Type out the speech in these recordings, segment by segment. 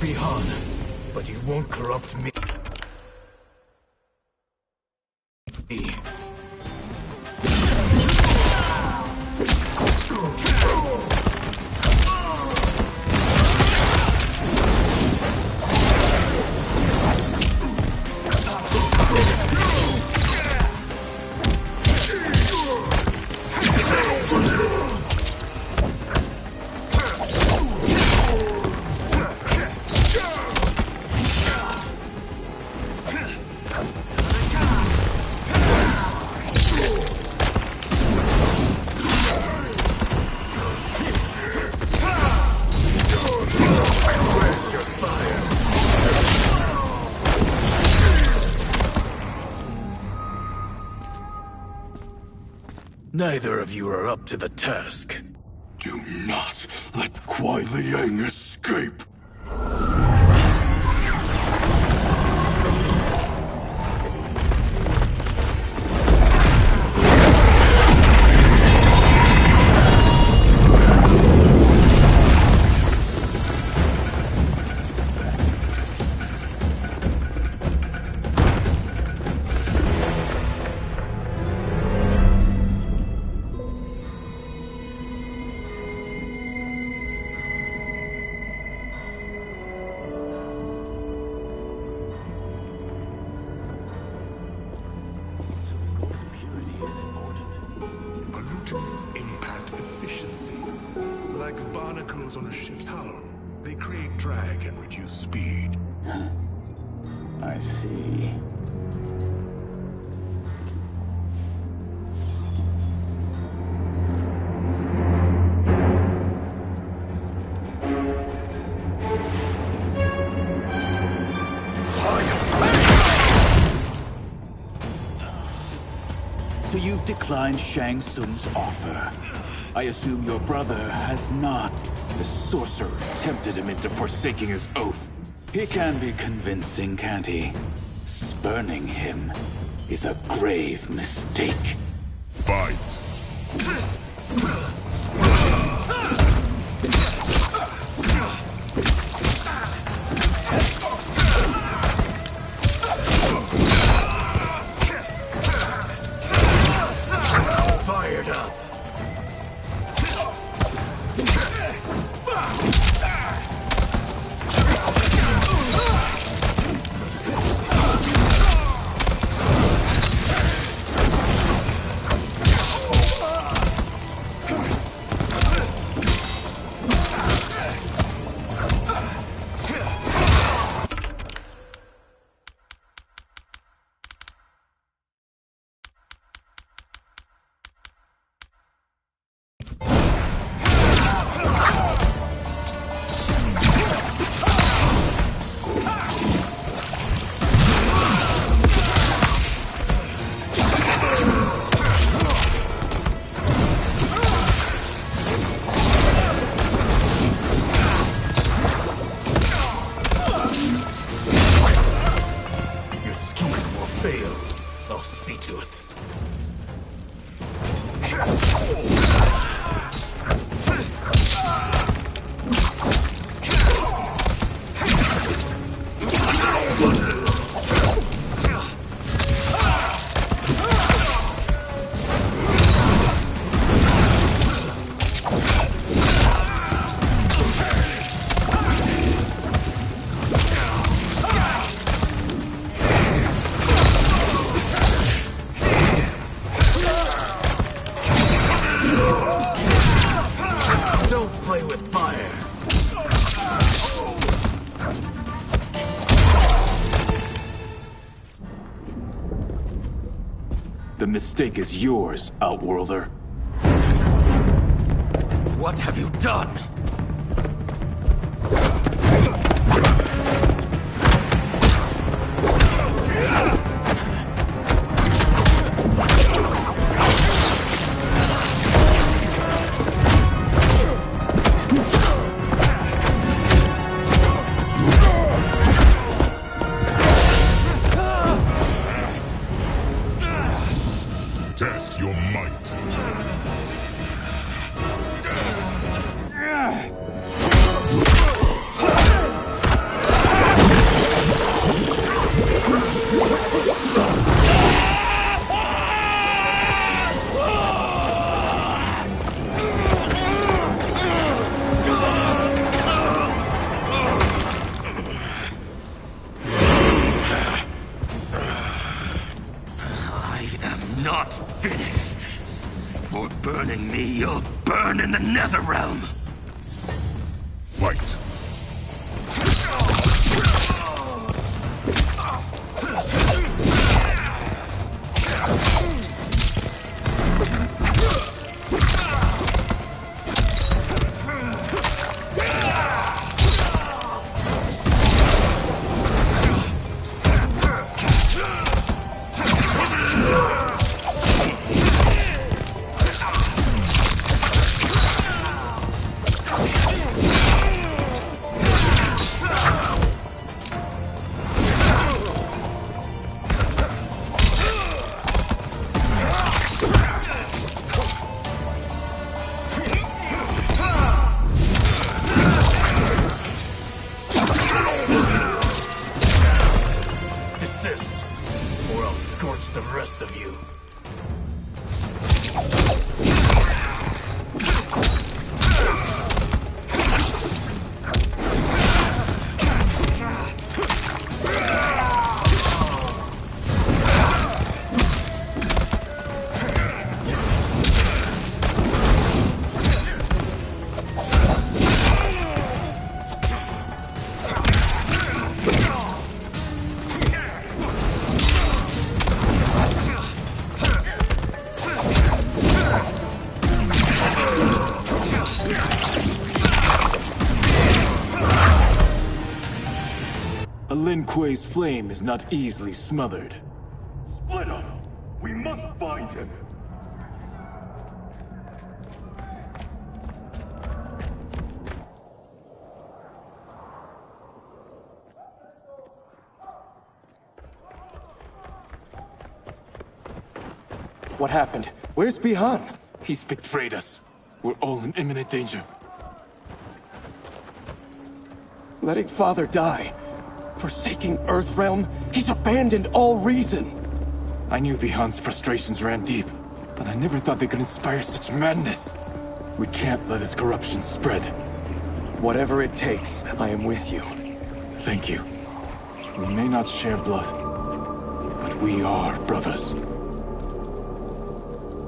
be Han, but you won't corrupt me. Neither of you are up to the task. Do not let Kuai Liang escape! Pollutants impact efficiency. Like barnacles on a ship's hull, they create drag and reduce speed. I see. So you've declined Shang Tsung's offer. I assume your brother has not. The sorcerer tempted him into forsaking his oath. He can be convincing, can't he? Spurning him is a grave mistake. Fight! Fired up. I'll see to it. The mistake is yours, Outworlder. What have you done? Test your might. not finished. For burning me, you'll burn in the Netherrealm. Fight! Or I'll scorch the rest of you. Lin Kuei's flame is not easily smothered. Split up! We must find him! What happened? Where's Bihan? He's betrayed us. We're all in imminent danger. Letting Father die. Forsaking Earthrealm, he's abandoned all reason. I knew Bihan's frustrations ran deep, but I never thought they could inspire such madness. We can't let his corruption spread. Whatever it takes, I am with you. Thank you. We may not share blood, but we are brothers.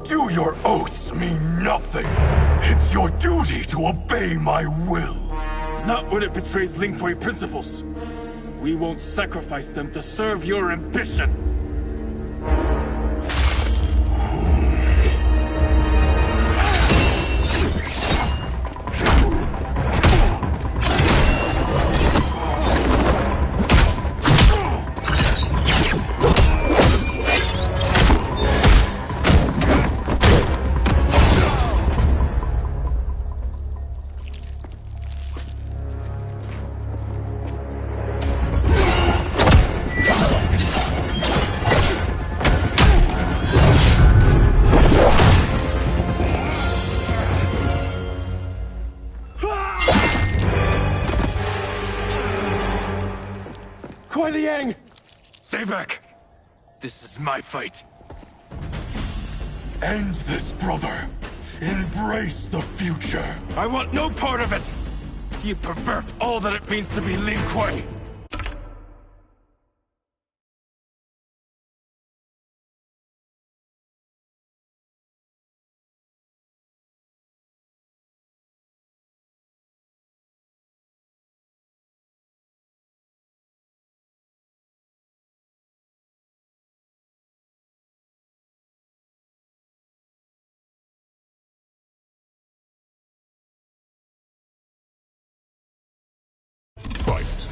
Do your oaths mean nothing? It's your duty to obey my will. Not when it betrays Lin Kuei principles. We won't sacrifice them to serve your ambition. Stay back! This is my fight. End this, brother. Embrace the future. I want no part of it! You pervert all that it means to be Lin Kuei! Fight!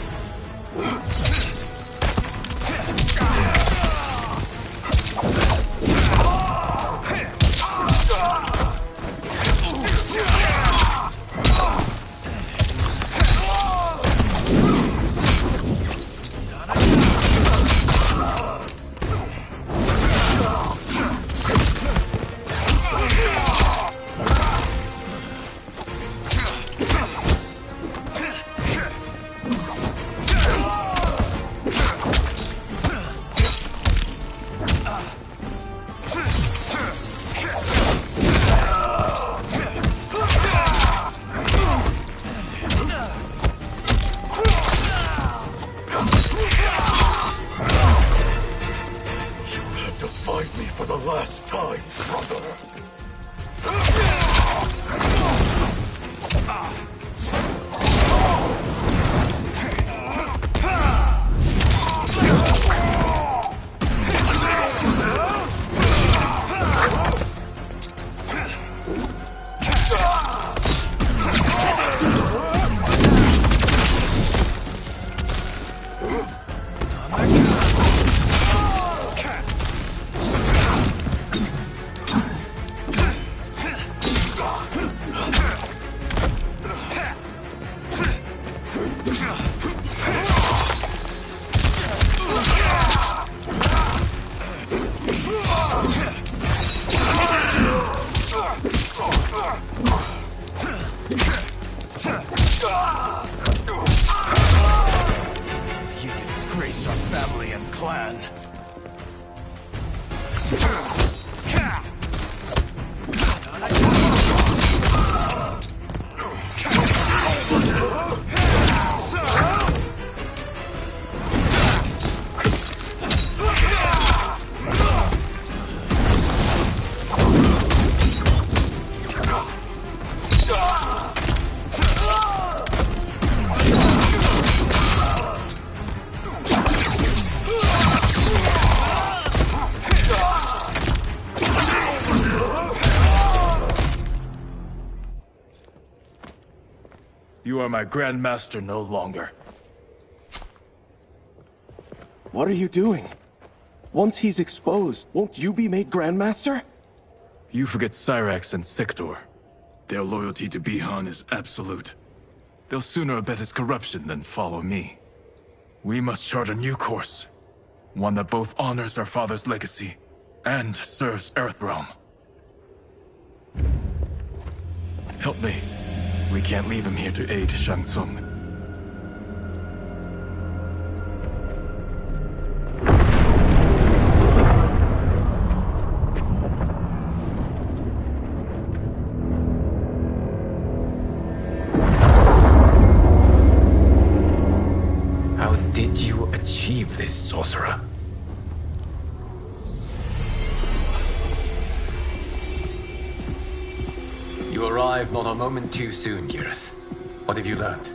Fight me for the last time, brother. You disgrace our family and clan. You are my Grandmaster no longer. What are you doing? Once he's exposed, won't you be made Grandmaster? You forget Cyrax and Sector. Their loyalty to Bihan is absolute. They'll sooner abet his corruption than follow me. We must chart a new course. One that both honors our father's legacy and serves Earthrealm. Help me. We can't leave him here to aid Shang Tsung. How did you achieve this, sorcerer? You arrived not a moment too soon, Geras. What have you learned?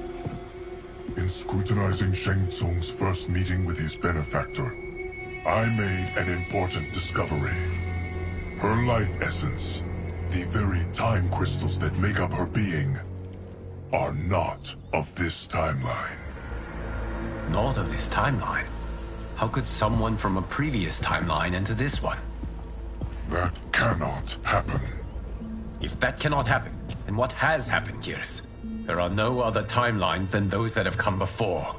In scrutinizing Shang Tsung's first meeting with his benefactor, I made an important discovery. Her life essence, the very time crystals that make up her being, are not of this timeline. Not of this timeline? How could someone from a previous timeline enter this one? That cannot happen. If that cannot happen, then what has happened, Geras? There are no other timelines than those that have come before.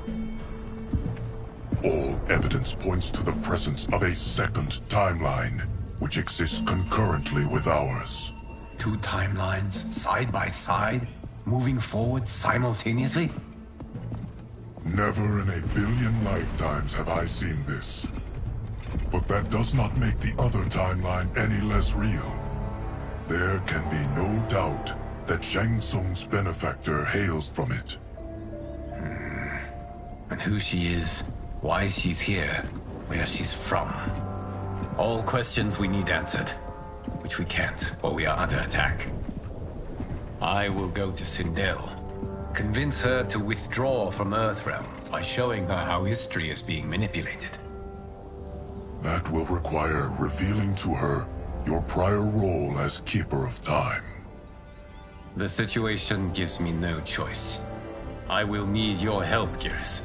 All evidence points to the presence of a second timeline, which exists concurrently with ours. Two timelines, side by side, moving forward simultaneously? Never in a billion lifetimes have I seen this. But that does not make the other timeline any less real. There can be no doubt that Shang Tsung's benefactor hails from it. And who she is, why she's here, where she's from. All questions we need answered, which we can't while we are under attack. I will go to Sindel, convince her to withdraw from Earthrealm by showing her how history is being manipulated. That will require revealing to her your prior role as Keeper of Time. The situation gives me no choice. I will need your help, Geras,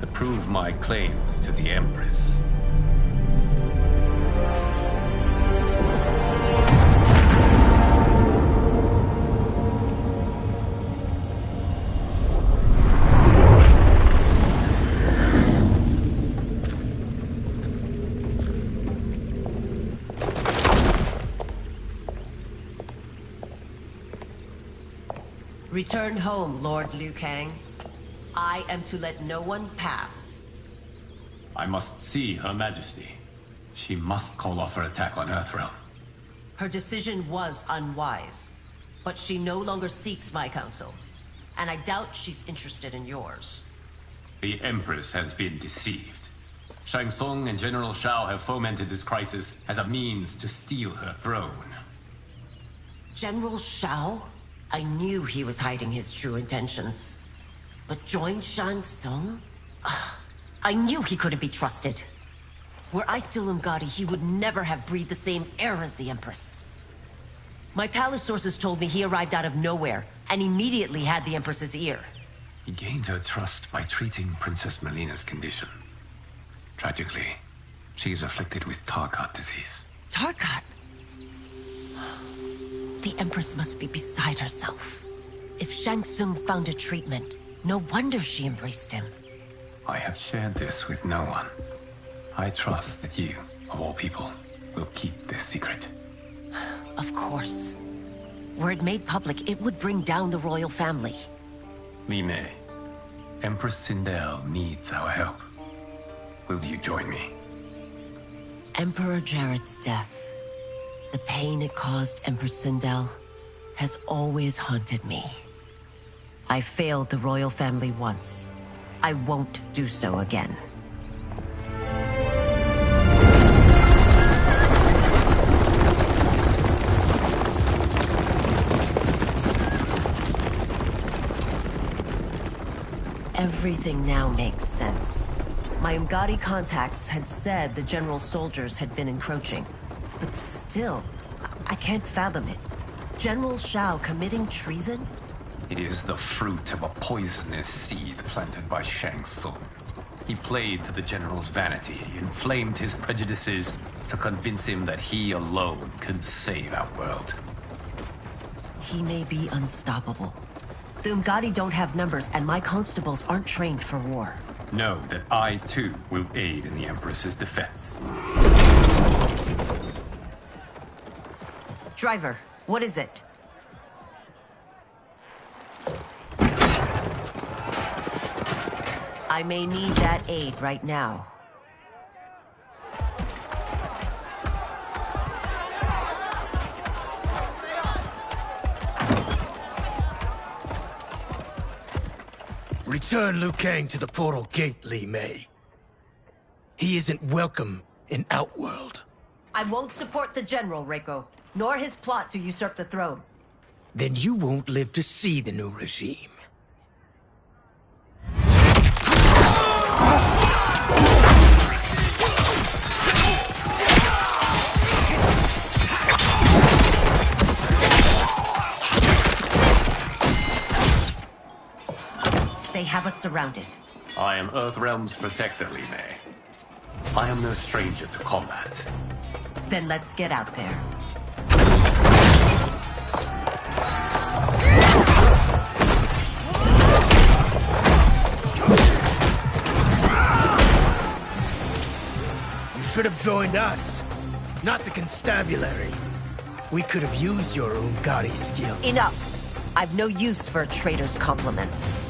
to prove my claims to the Empress. Return home, Lord Liu Kang. I am to let no one pass. I must see Her Majesty. She must call off her attack on Earthrealm. Her decision was unwise, but she no longer seeks my counsel, and I doubt she's interested in yours. The Empress has been deceived. Shang Tsung and General Shao have fomented this crisis as a means to steal her throne. General Shao? I knew he was hiding his true intentions. But join Shang Tsung? I knew he couldn't be trusted. Were I still Umgadi, he would never have breathed the same air as the Empress. My palace sources told me he arrived out of nowhere, and immediately had the Empress's ear. He gained her trust by treating Princess Melina's condition. Tragically, she is afflicted with Tarkat disease. Tarkat? The Empress must be beside herself. If Shang Tsung found a treatment, no wonder she embraced him. I have shared this with no one. I trust that you, of all people, will keep this secret. Of course. Were it made public, it would bring down the royal family. Li Mei, Empress Sindel needs our help. Will you join me? Emperor Jared's death, the pain it caused Empress Sindel, has always haunted me. I failed the royal family once. I won't do so again. Everything now makes sense. My Umgadi contacts had said the general's soldiers had been encroaching. But still, I can't fathom it. General Shao committing treason? It is the fruit of a poisonous seed planted by Shang Tsung. He played to the general's vanity, inflamed his prejudices to convince him that he alone could save our world. He may be unstoppable. The Umgadi don't have numbers, and my constables aren't trained for war. Know that I, too, will aid in the Empress's defense. Driver, what is it? I may need that aid right now. Return Liu Kang to the portal gate, Li Mei. He isn't welcome in Outworld. I won't support the General, Reiko, nor his plot to usurp the throne. Then you won't live to see the new regime. They have us surrounded. I am Earthrealm's protector, Li Mei. I am no stranger to combat. Then let's get out there. You should have joined us, not the constabulary. We could have used your Umgadi skills. Enough! I've no use for a traitor's compliments.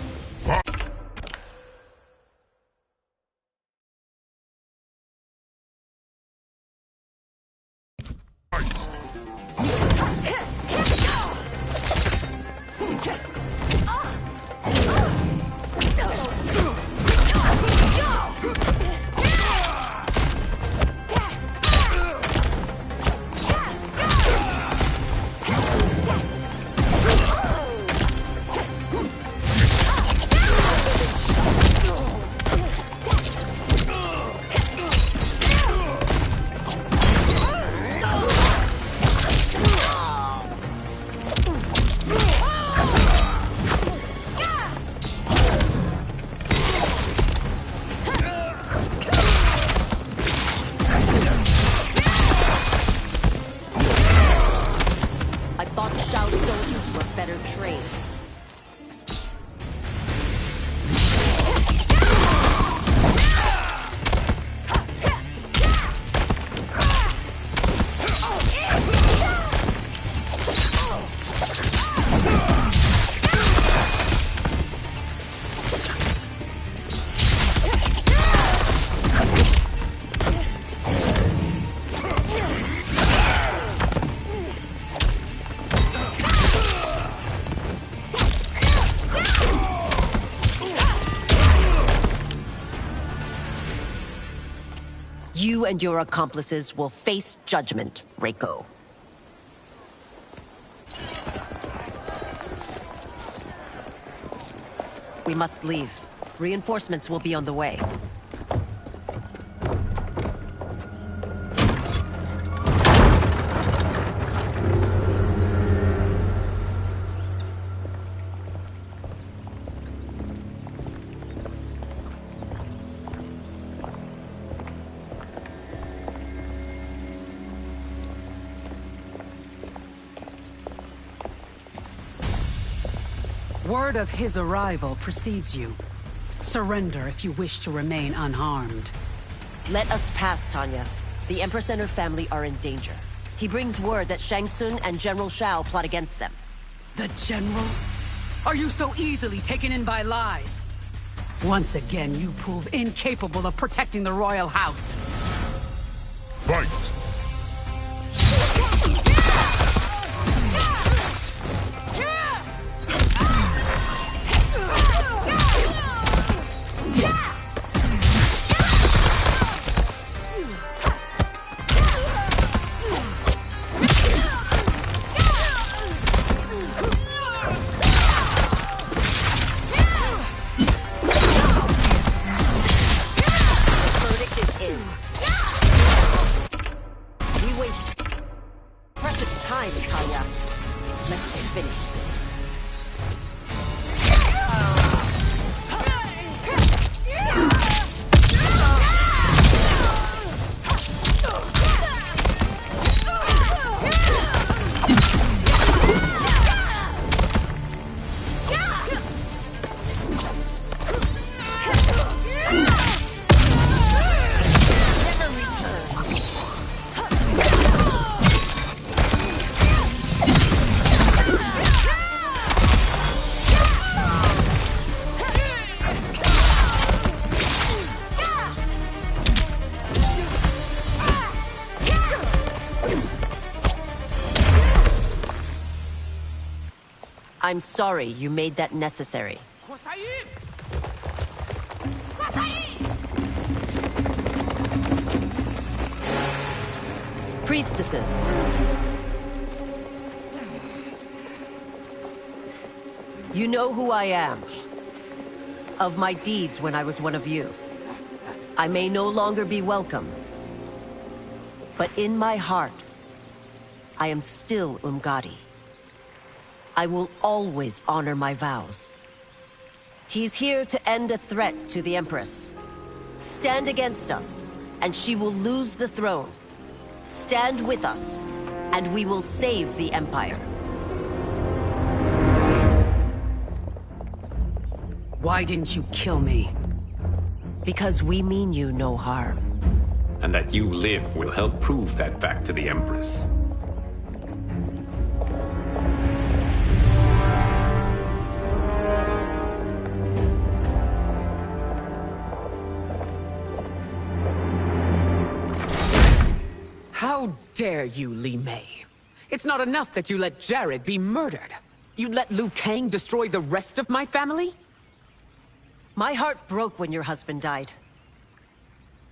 You and your accomplices will face judgment, Reiko. We must leave. Reinforcements will be on the way. Word of his arrival precedes you. Surrender if you wish to remain unharmed. Let us pass, Tanya. The Empress and her family are in danger. He brings word that Shang Tsung and General Shao plot against them. The General? Are you so easily taken in by lies? Once again, you prove incapable of protecting the royal house. Fight! I'm sorry you made that necessary. Priestesses. You know who I am. Of my deeds when I was one of you. I may no longer be welcome. But in my heart, I am still Umgadi. I will always honor my vows. He's here to end a threat to the Empress. Stand against us, and she will lose the throne. Stand with us, and we will save the Empire. Why didn't you kill me? Because we mean you no harm. And that you live will help prove that fact to the Empress. How dare you, Li Mei? It's not enough that you let Jared be murdered. You'd let Liu Kang destroy the rest of my family? My heart broke when your husband died.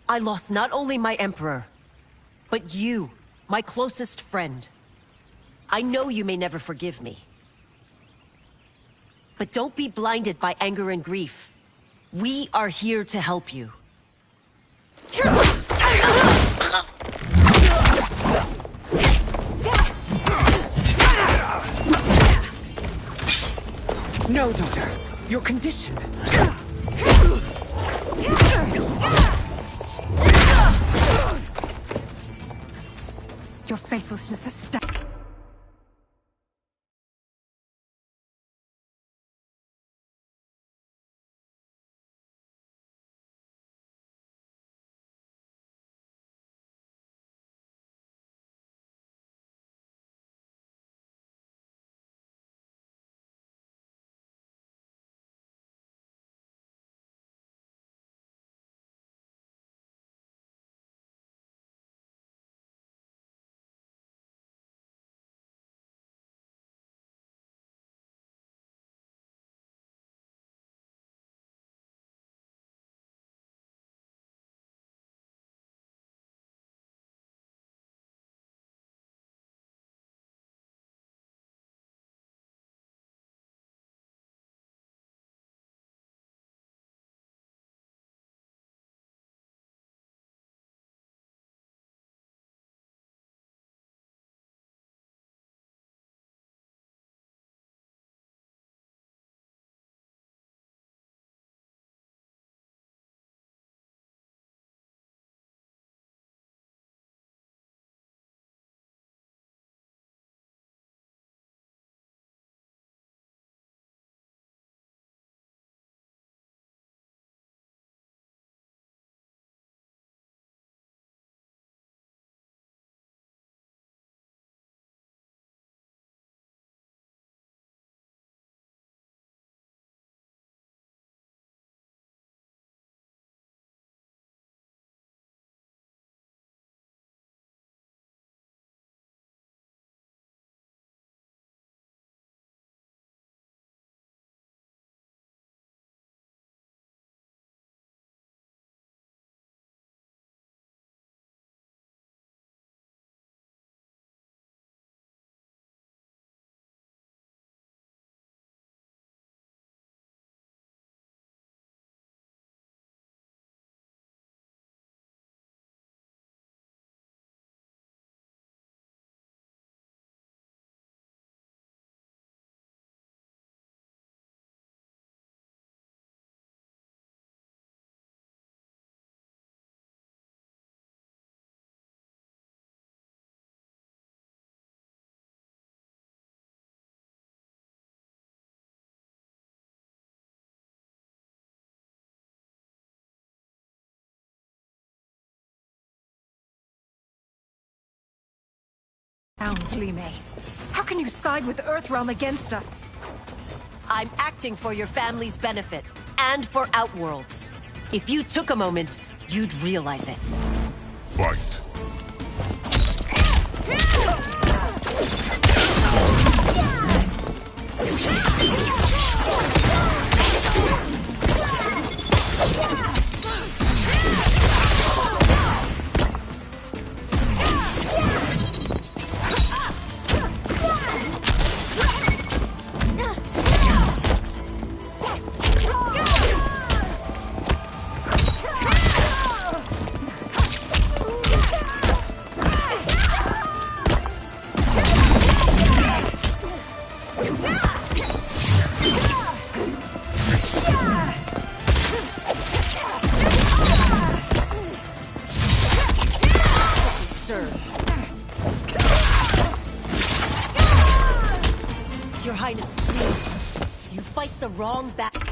I lost not only my emperor, but you, my closest friend. I know you may never forgive me. But don't be blinded by anger and grief. We are here to help you. No, daughter. Your condition. Your faithlessness has Sounds, Li Mei. How can you side with Earthrealm against us? I'm acting for your family's benefit, and for Outworlds. If you took a moment, you'd realize it. Fight. Your Highness, please. You fight the wrong battle.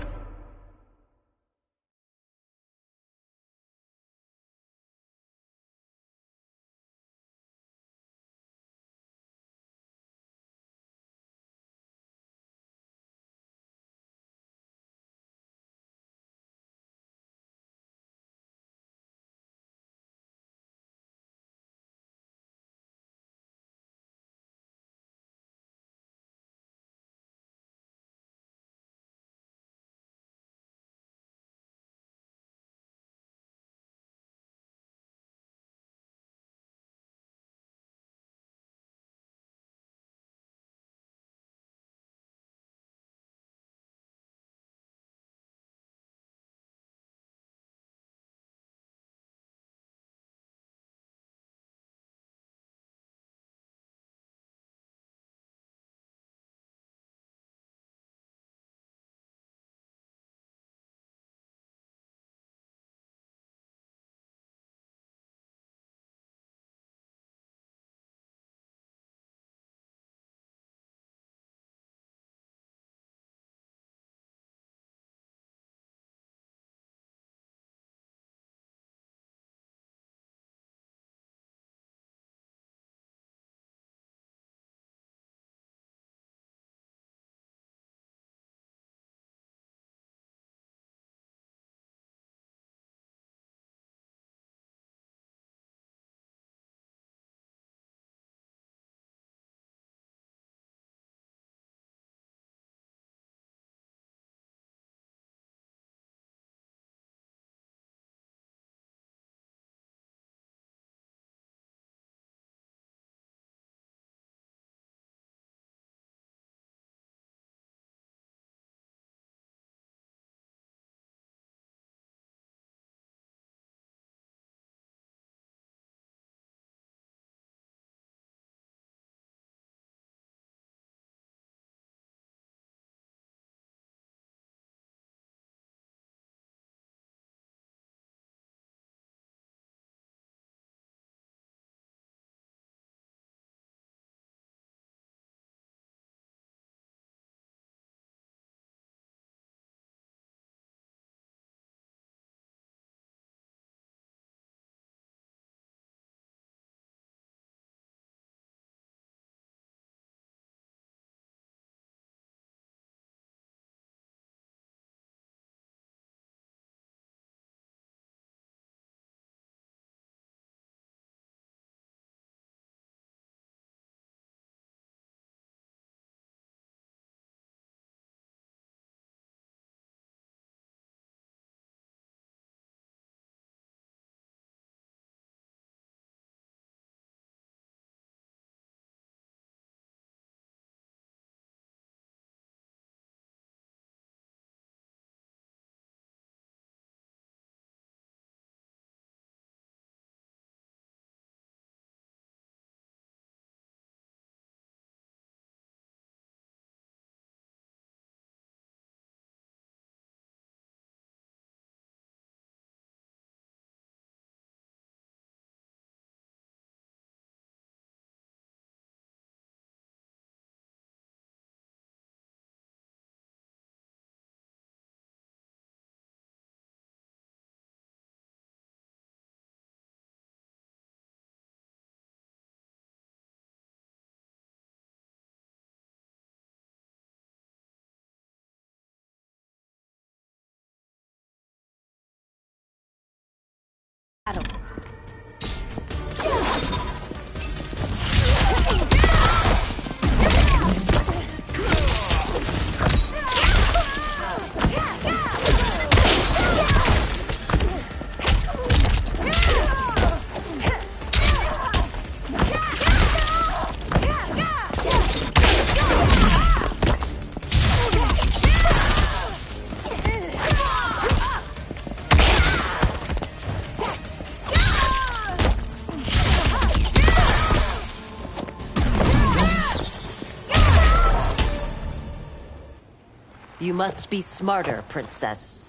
You must be smarter, Princess.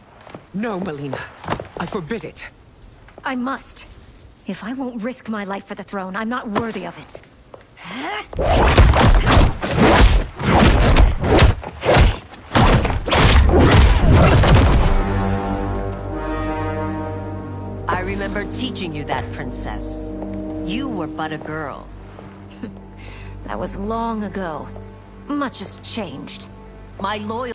No, Melina. I forbid it. I must. If I won't risk my life for the throne, I'm not worthy of it. I remember teaching you that, Princess. You were but a girl. That was long ago. Much has changed. My loyal...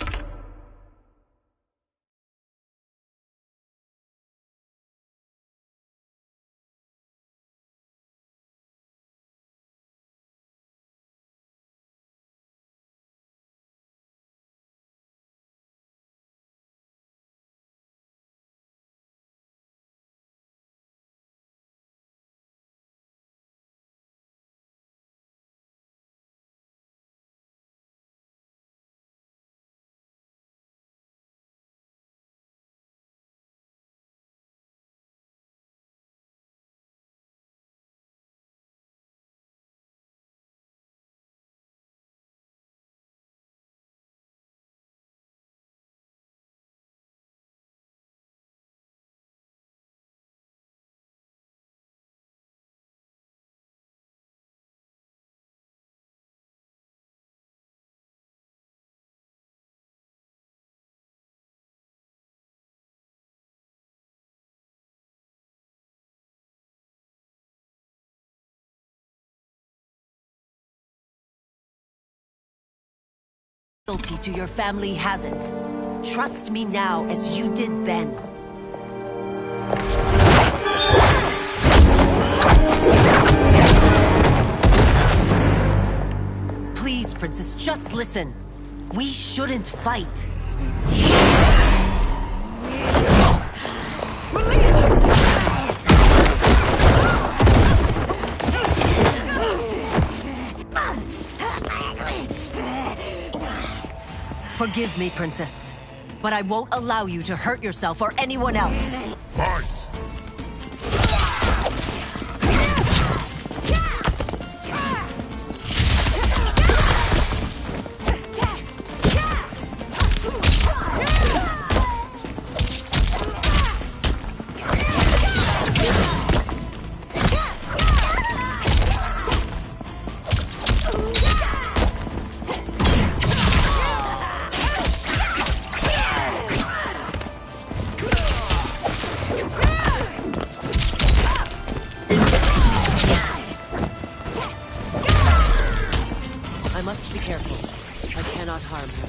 Loyalty to your family hasn't. Trust me now as you did then. Please, Princess, just listen. We shouldn't fight. Forgive me, Princess, but I won't allow you to hurt yourself or anyone else. Fight! I must be careful. I cannot harm her.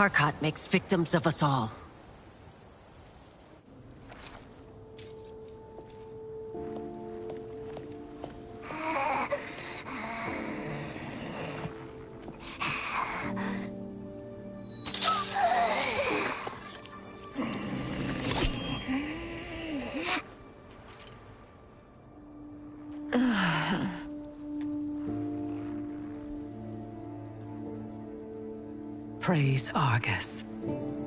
Tarkat makes victims of us all. Praise Argus.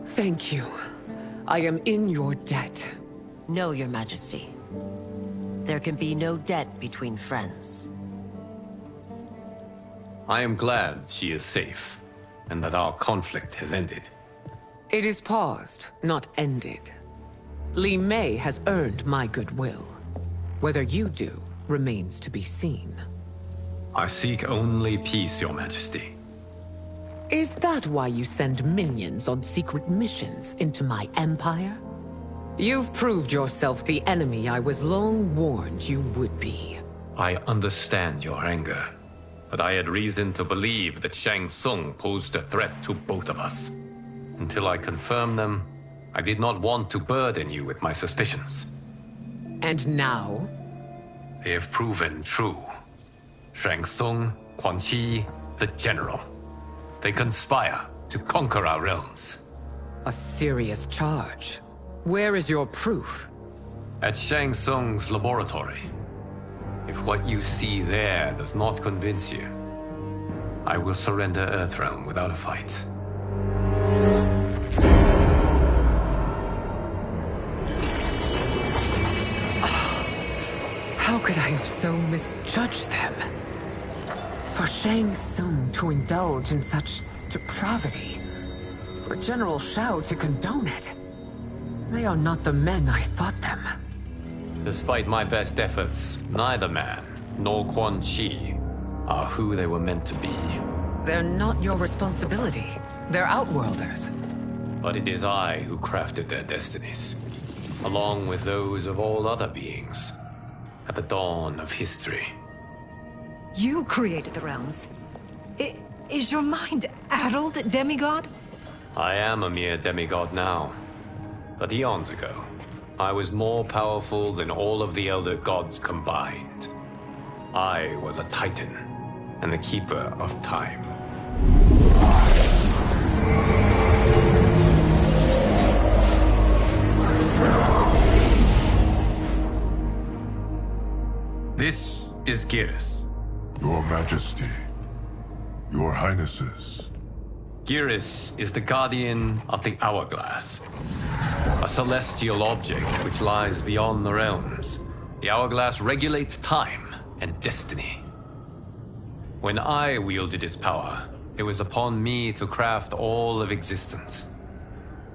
Thank you. I am in your debt. No, Your Majesty. There can be no debt between friends. I am glad she is safe, and that our conflict has ended. It is paused, not ended. Li Mei has earned my goodwill. Whether you do remains to be seen. I seek only peace, Your Majesty. Is that why you send minions on secret missions into my empire? You've proved yourself the enemy I was long warned you would be. I understand your anger, but I had reason to believe that Shang Tsung posed a threat to both of us. Until I confirmed them, I did not want to burden you with my suspicions. And now? They have proven true. Shang Tsung, Quan Chi, the General. They conspire to conquer our realms. A serious charge. Where is your proof? At Shang Tsung's laboratory. If what you see there does not convince you, I will surrender Earthrealm without a fight. How could I have so misjudged them? For Shang Tsung to indulge in such depravity, for General Shao to condone it, they are not the men I thought them. Despite my best efforts, neither man nor Quan Chi are who they were meant to be. They're not your responsibility. They're Outworlders. But it is I who crafted their destinies, along with those of all other beings, at the dawn of history. You created the realms. Is your mind addled, demigod? I am a mere demigod now. But eons ago, I was more powerful than all of the Elder Gods combined. I was a Titan, and the Keeper of Time. This is Geras. Your Majesty. Your Highnesses. Geras is the guardian of the Hourglass. A celestial object which lies beyond the realms. The Hourglass regulates time and destiny. When I wielded its power, it was upon me to craft all of existence.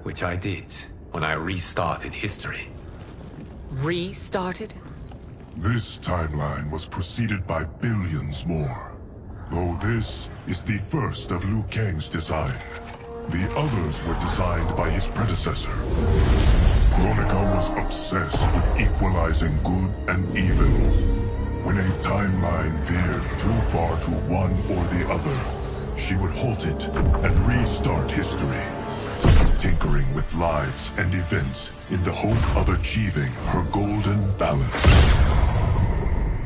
Which I did when I restarted history. Restarted? This timeline was preceded by billions more. Though this is the first of Liu Kang's design. The others were designed by his predecessor. Kronika was obsessed with equalizing good and evil. When a timeline veered too far to one or the other, she would halt it and restart history, tinkering with lives and events in the hope of achieving her golden balance.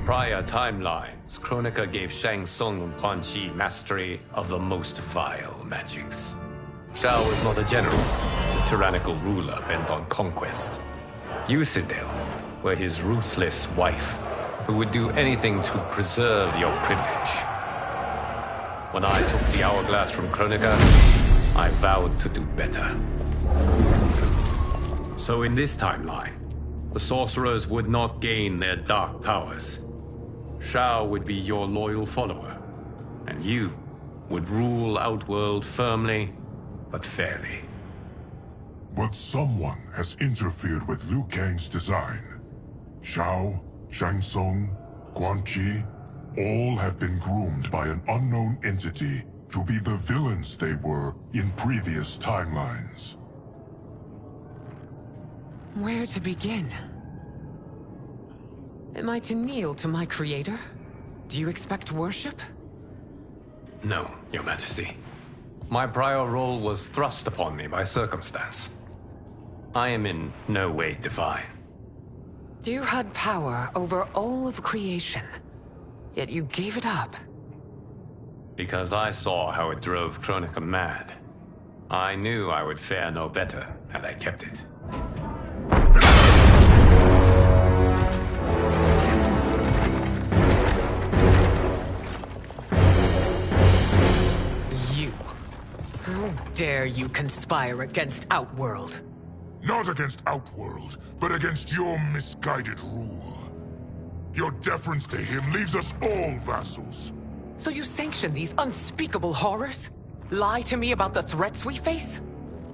Prior timelines, Kronika gave Shang Tsung and Quan Chi mastery of the most vile magics. Shao was not a general, a tyrannical ruler bent on conquest. You, Sindel, were his ruthless wife, who would do anything to preserve your privilege. When I took the Hourglass from Kronika, I vowed to do better. So in this timeline, the sorcerers would not gain their dark powers. Shao would be your loyal follower, and you would rule Outworld firmly, but fairly. But someone has interfered with Liu Kang's design. Shao, Shang Tsung, Quan Chi, all have been groomed by an unknown entity to be the villains they were in previous timelines. Where to begin? Am I to kneel to my creator? Do you expect worship? No, Your Majesty. My prior role was thrust upon me by circumstance. I am in no way divine. You had power over all of creation, yet you gave it up. Because I saw how it drove Kronika mad. I knew I would fare no better had I kept it. How dare you conspire against Outworld? Not against Outworld, but against your misguided rule. Your deference to him leaves us all vassals. So you sanction these unspeakable horrors? Lie to me about the threats we face?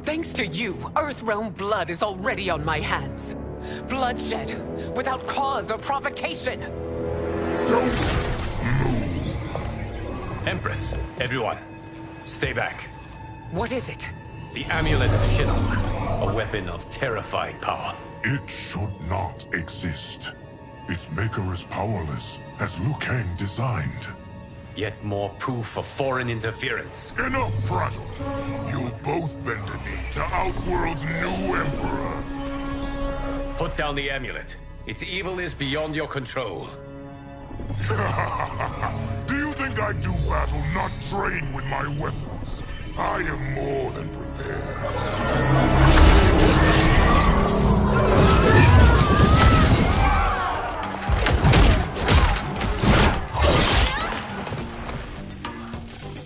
Thanks to you, Earthrealm blood is already on my hands. Bloodshed, without cause or provocation. Don't move. Empress, everyone, stay back. What is it? The Amulet of Shinnok, a weapon of terrifying power. It should not exist. Its maker is powerless, as Liu Kang designed. Yet more proof of foreign interference. Enough prattle! You'll both bend a knee to Outworld's new emperor. Put down the amulet. Its evil is beyond your control. Do you think I do battle not trained with my weapons? I am more than prepared.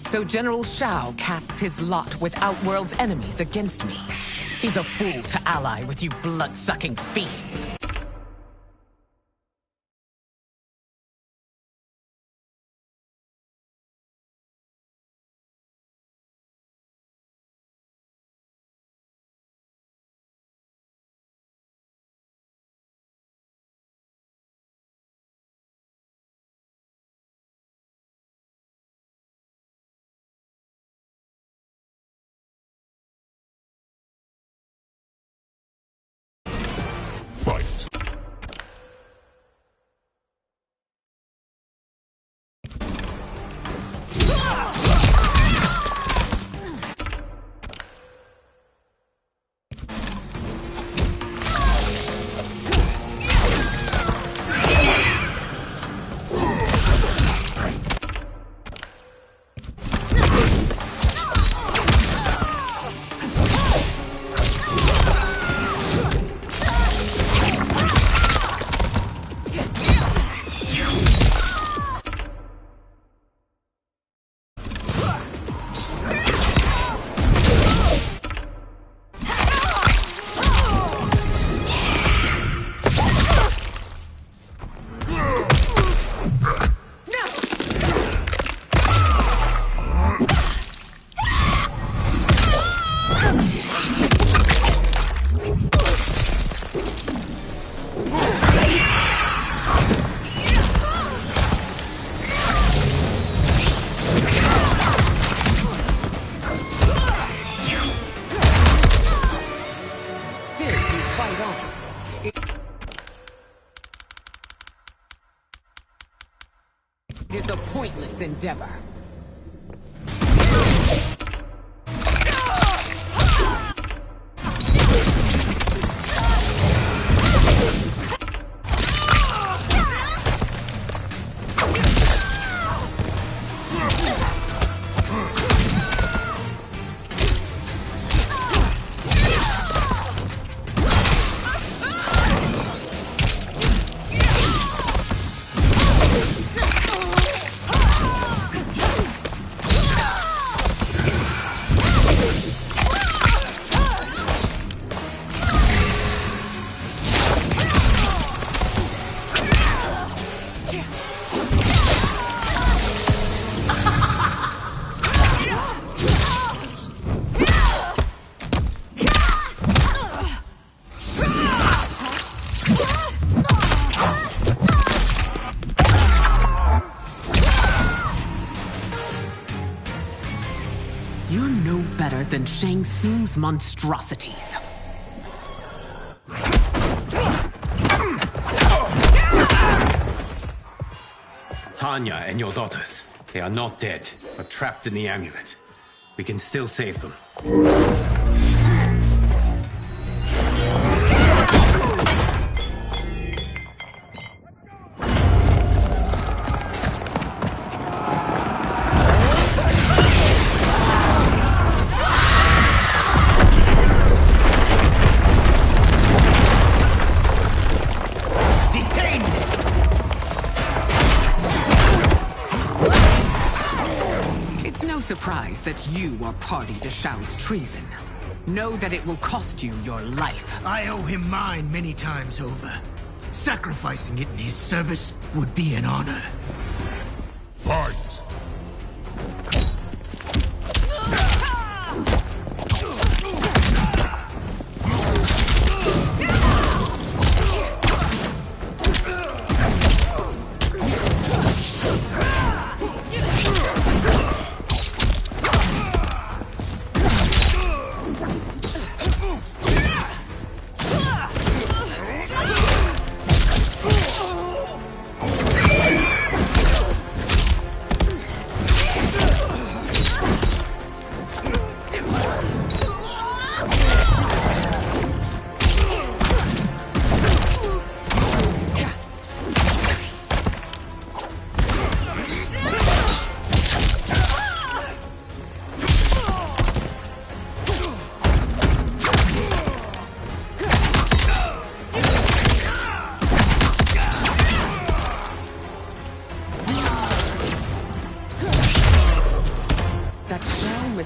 So General Shao casts his lot with Outworld's enemies against me. He's a fool to ally with you blood-sucking fiends. Fight! It's a pointless endeavor. You're no better than Shang Tsung's monstrosities. Tanya and your daughters. They are not dead, but trapped in the amulet. We can still save them. Surprise that you are party to Shao's treason. Know that it will cost you your life. I owe him mine many times over. Sacrificing it in his service would be an honor. Fight!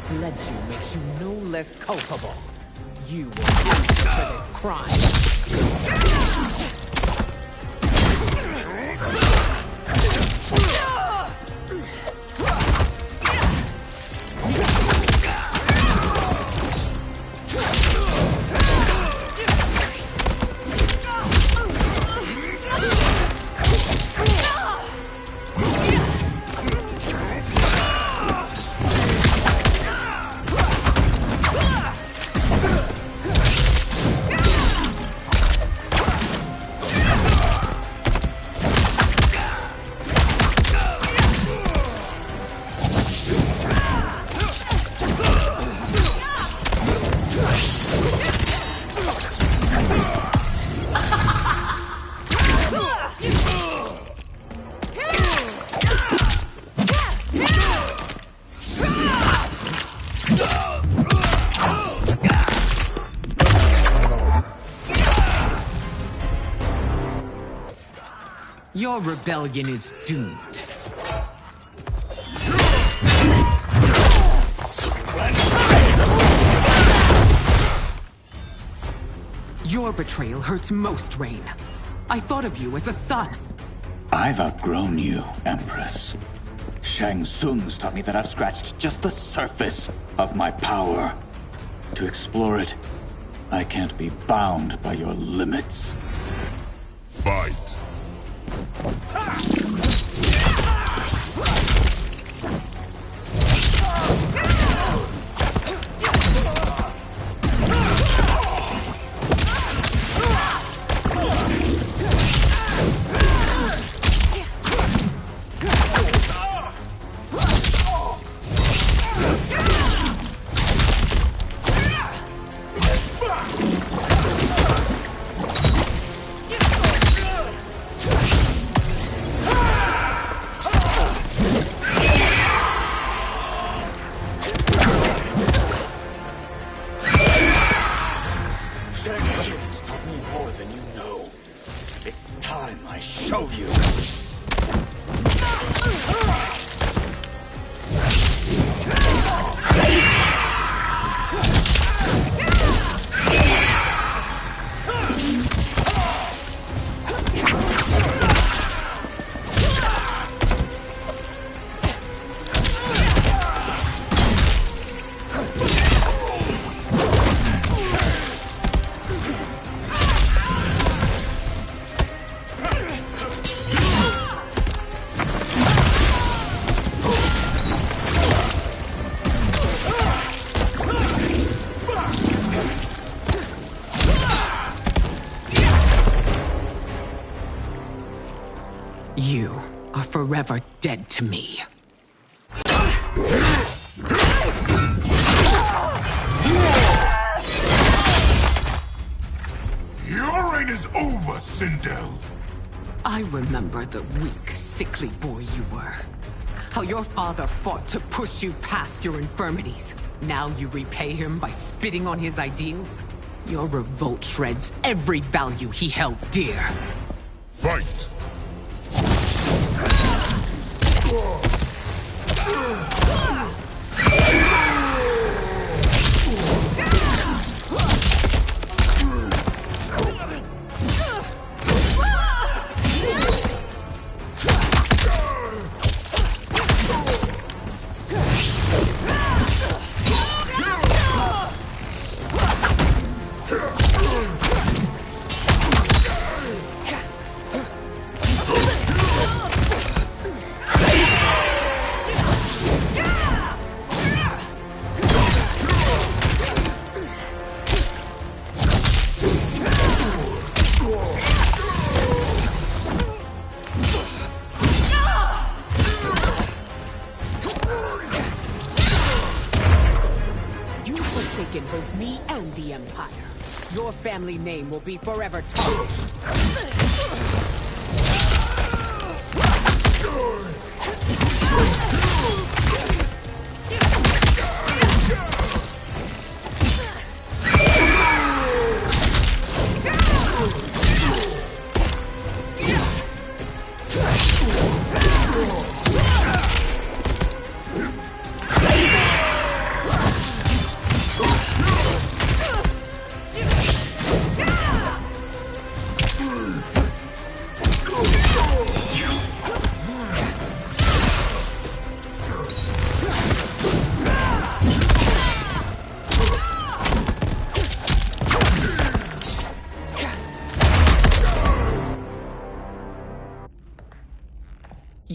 misled you makes you no less culpable. You will answer for this crime. Your rebellion is doomed. Your betrayal hurts most, Rain. I thought of you as a son. I've outgrown you, Empress. Shang Tsung's taught me that I've scratched just the surface of my power. To explore it, I can't be bound by your limits. Fight! You are forever dead to me. Your reign is over, Sindel. I remember the weak, sickly boy you were. How your father fought to push you past your infirmities. Now you repay him by spitting on his ideals? Your revolt shreds every value he held dear. Fight! Both me and the Empire. Your family name will be forever tarnished.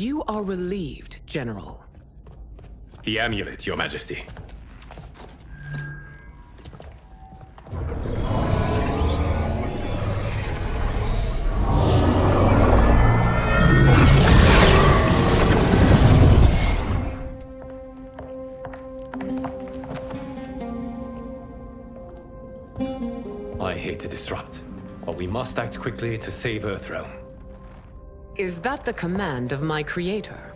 You are relieved, General. The amulet, Your Majesty. I hate to disrupt, but we must act quickly to save Earthrealm. Is that the command of my creator?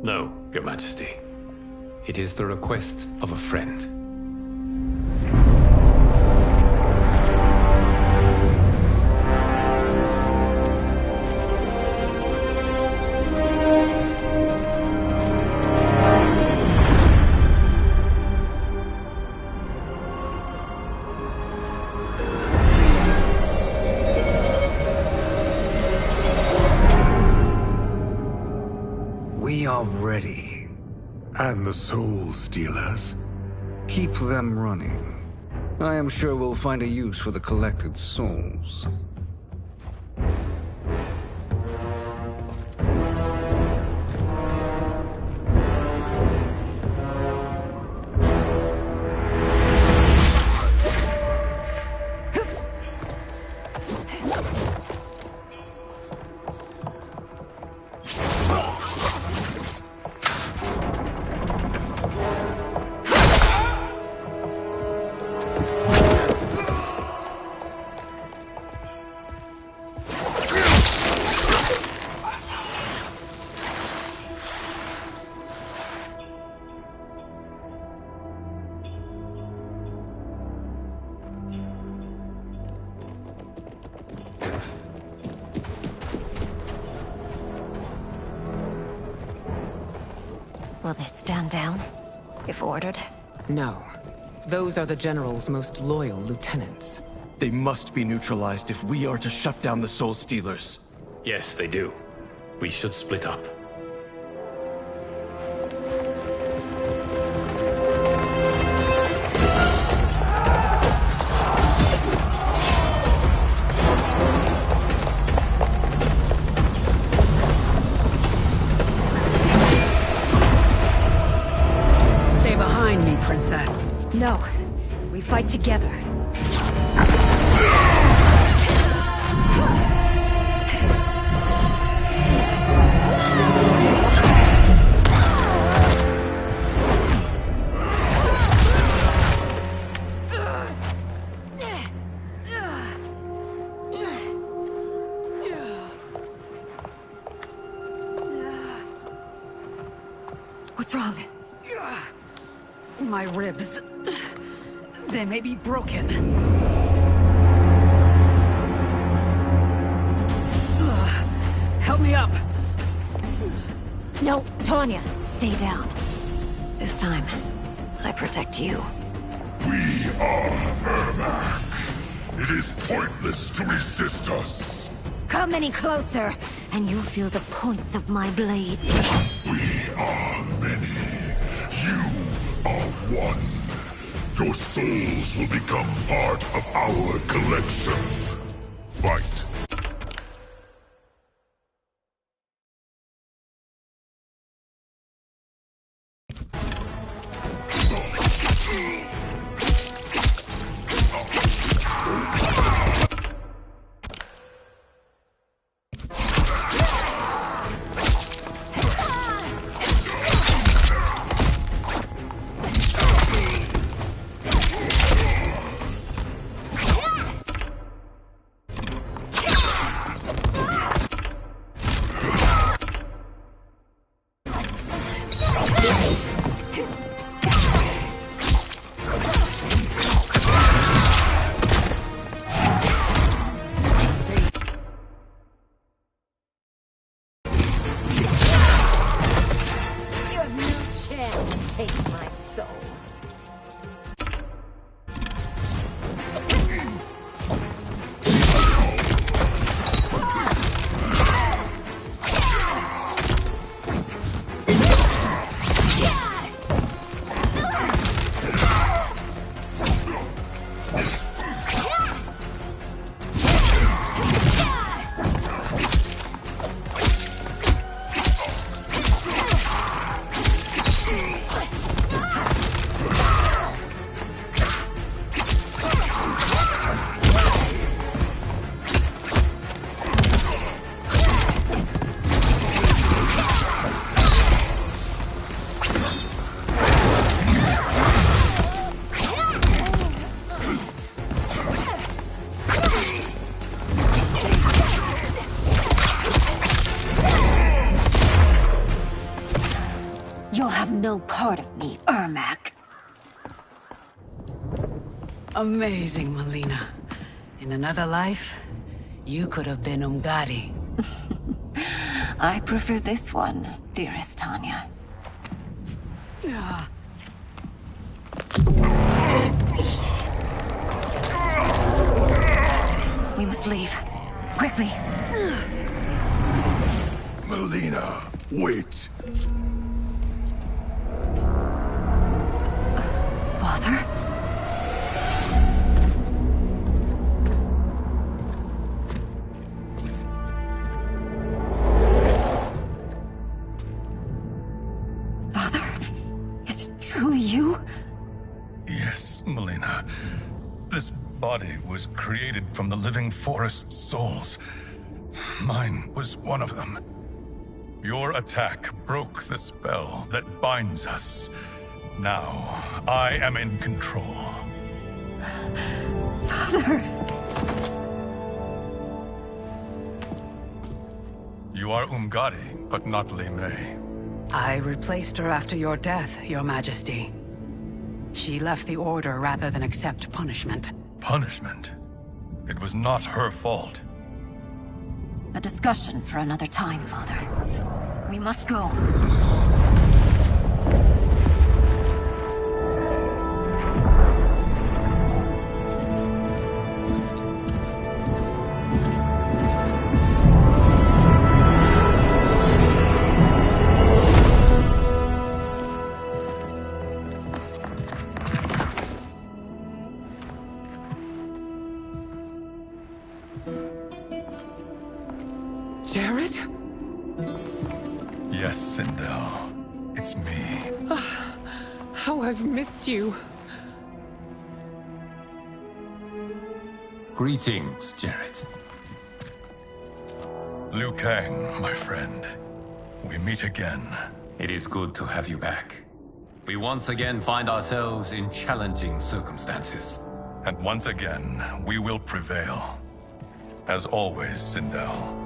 No, Your Majesty. It is the request of a friend. We are ready. And the Soul Stealers? Keep them running. I am sure we'll find a use for the collected souls. Will they stand down, if ordered? No. Those are the General's most loyal lieutenants. They must be neutralized if we are to shut down the Soul Stealers. Yes, they do. We should split up. Princess. No. We fight together. What's wrong? My ribs. They may be broken. Help me up. No, Tanya, stay down. This time, I protect you. We are Ermac. It is pointless to resist us. Come any closer, and you'll feel the points of my blades. We are many. You are one. Your souls will become part of our collection. Fight. You'll have no part of me, Ermac. Amazing, Melina. In another life, you could have been Umgadi. I prefer this one, dearest Tanya. We must leave. Quickly. Melina, wait. Father? Father? Is it truly you? Yes, Melina. This body was created from the living forest's souls. Mine was one of them. Your attack broke the spell that binds us. Now, I am in control. Father! You are Umgadi, but not Li Mei. I replaced her after your death, Your Majesty. She left the Order rather than accept punishment. Punishment? It was not her fault. A discussion for another time, Father. We must go. Jared? Yes, Sindel. It's me. How I've missed you. Greetings, Jared. Liu Kang, my friend. We meet again. It is good to have you back. We once again find ourselves in challenging circumstances. And once again, we will prevail. As always, Sindel,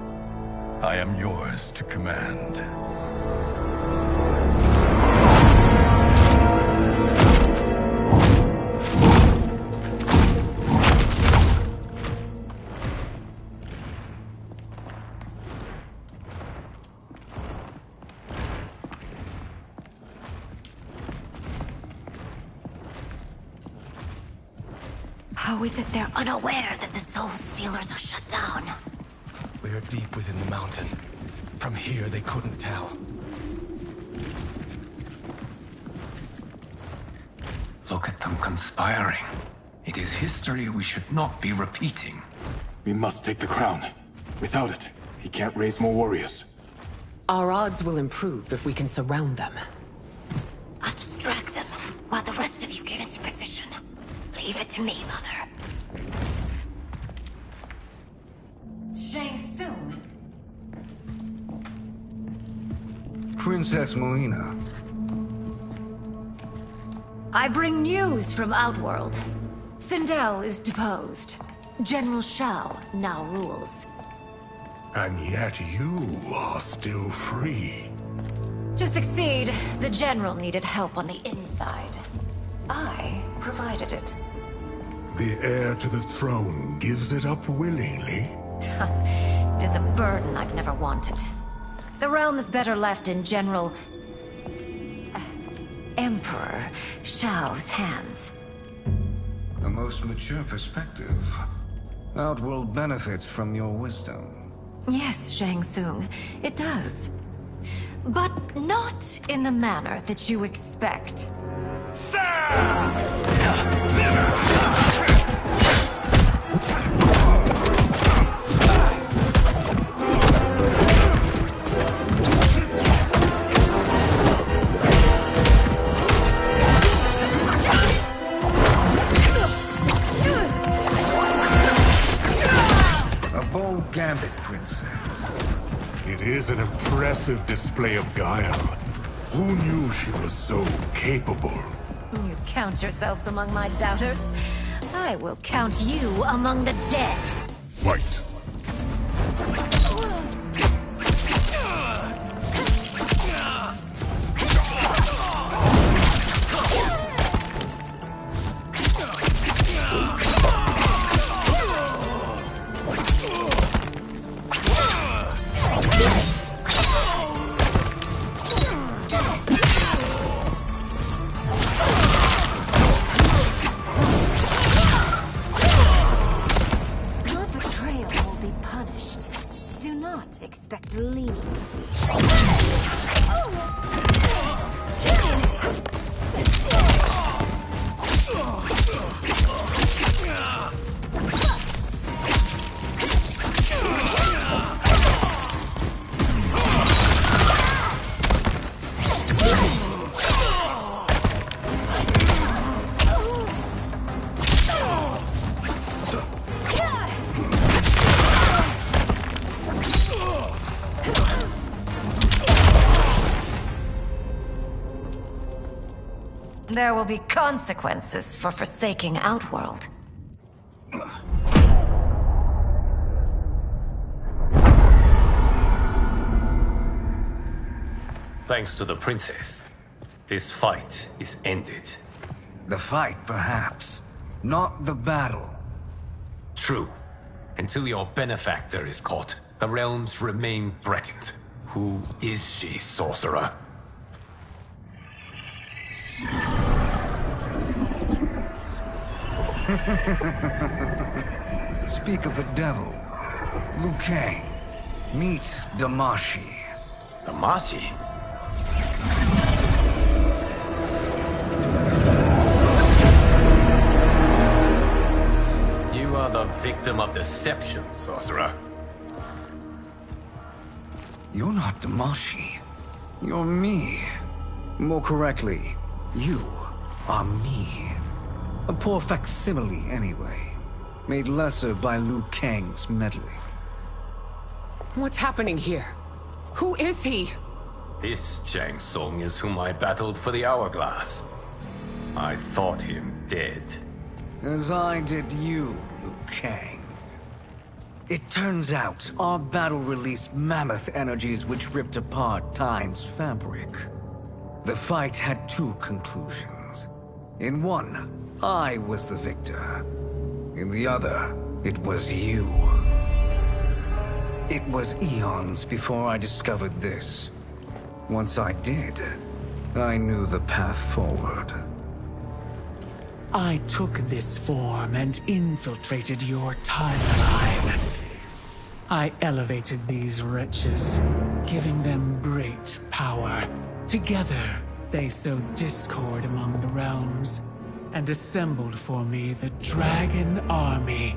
I am yours to command. How is it they're unaware that the Soul Stealers are shut down? We are deep within the mountain. From here, they couldn't tell. Look at them conspiring. It is history we should not be repeating. We must take the crown. Without it, he can't raise more warriors. Our odds will improve if we can surround them. I'll distract them while the rest of you get into position. Leave it to me, Mother. Shang Tsung. Princess Melina. I bring news from Outworld. Sindel is deposed. General Shao now rules. And yet you are still free. To succeed, the General needed help on the inside. I provided it. The heir to the throne gives it up willingly. It is a burden I've never wanted. The realm is better left in General... Emperor Shao's hands. A most mature perspective. Outworld benefits from your wisdom. Yes, Shang Tsung, it does. But not in the manner that you expect. A bold gambit, Princess. It is an impressive display of guile. Who knew she was so capable? You count yourselves among my doubters. I will count you among the dead. Fight! There will be consequences for forsaking Outworld. Thanks to the princess, this fight is ended. The fight, perhaps. Not the battle. True. Until your benefactor is caught, the realms remain threatened. Who is she, sorcerer? Speak of the devil. Liu Kang. Meet Damashi. Damashi? You are the victim of deception, sorcerer. You're not Damashi. You're me. More correctly, you are me. A poor facsimile, anyway. Made lesser by Liu Kang's meddling. What's happening here? Who is he? This Shang Tsung is whom I battled for the Hourglass. I thought him dead. As I did you, Liu Kang. It turns out our battle released mammoth energies which ripped apart time's fabric. The fight had two conclusions. In one, I was the victor. In the other, it was you. It was eons before I discovered this. Once I did, I knew the path forward. I took this form and infiltrated your timeline. I elevated these wretches, giving them great power. Together, they sowed discord among the realms, and assembled for me the Dragon Army.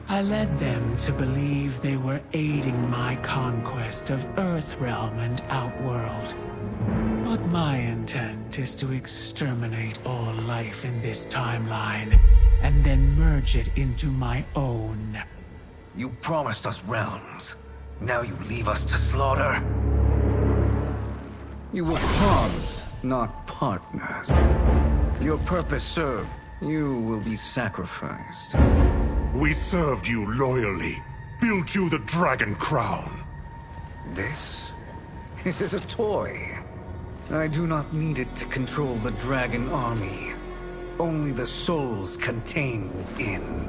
I led them to believe they were aiding my conquest of Earthrealm and Outworld. But my intent is to exterminate all life in this timeline, and then merge it into my own. You promised us realms. Now you leave us to slaughter? You were pawns, not partners. Your purpose served, you will be sacrificed. We served you loyally, built you the Dragon Crown. This is a toy. I do not need it to control the Dragon Army. Only the souls contained within.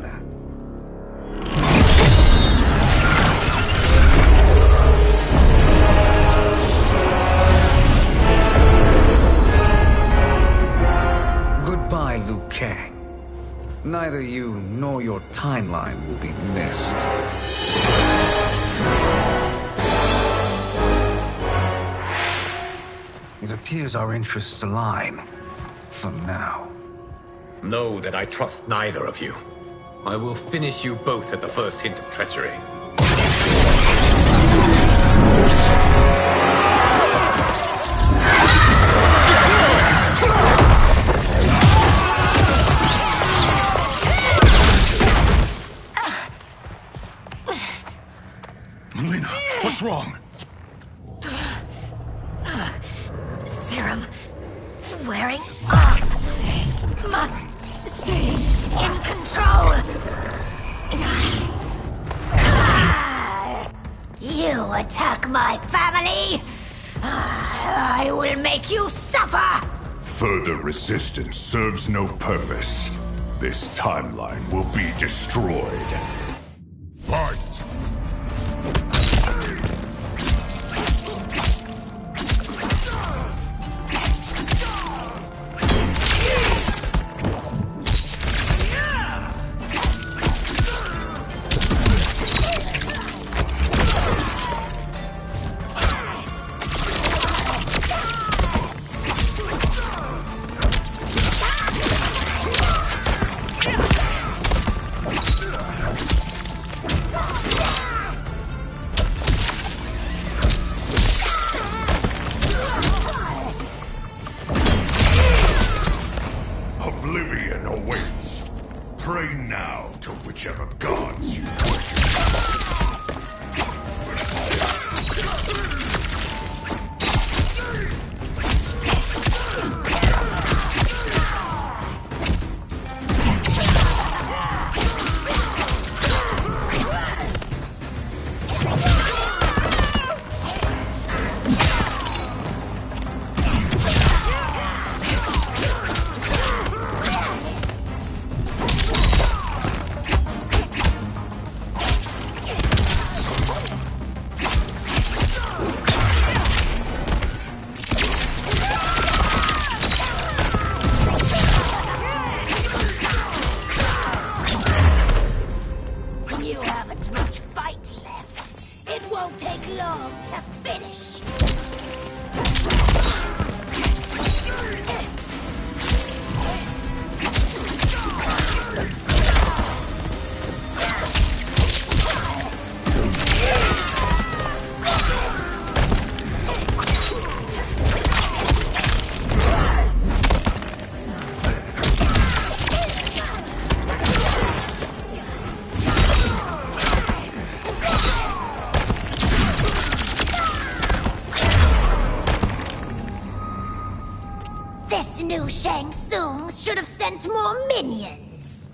Goodbye, Liu Kang. Neither you nor your timeline will be missed. It appears our interests align. For now. Know that I trust neither of you. I will finish you both at the first hint of treachery. Melina, what's wrong? Serum wearing off. Must stay in control. You attack my family. I will make you suffer. Further resistance serves no purpose. This timeline will be destroyed. Fight! Oblivion awaits. Pray now to whichever gods you worship. This new Shang Tsung should have sent more minions.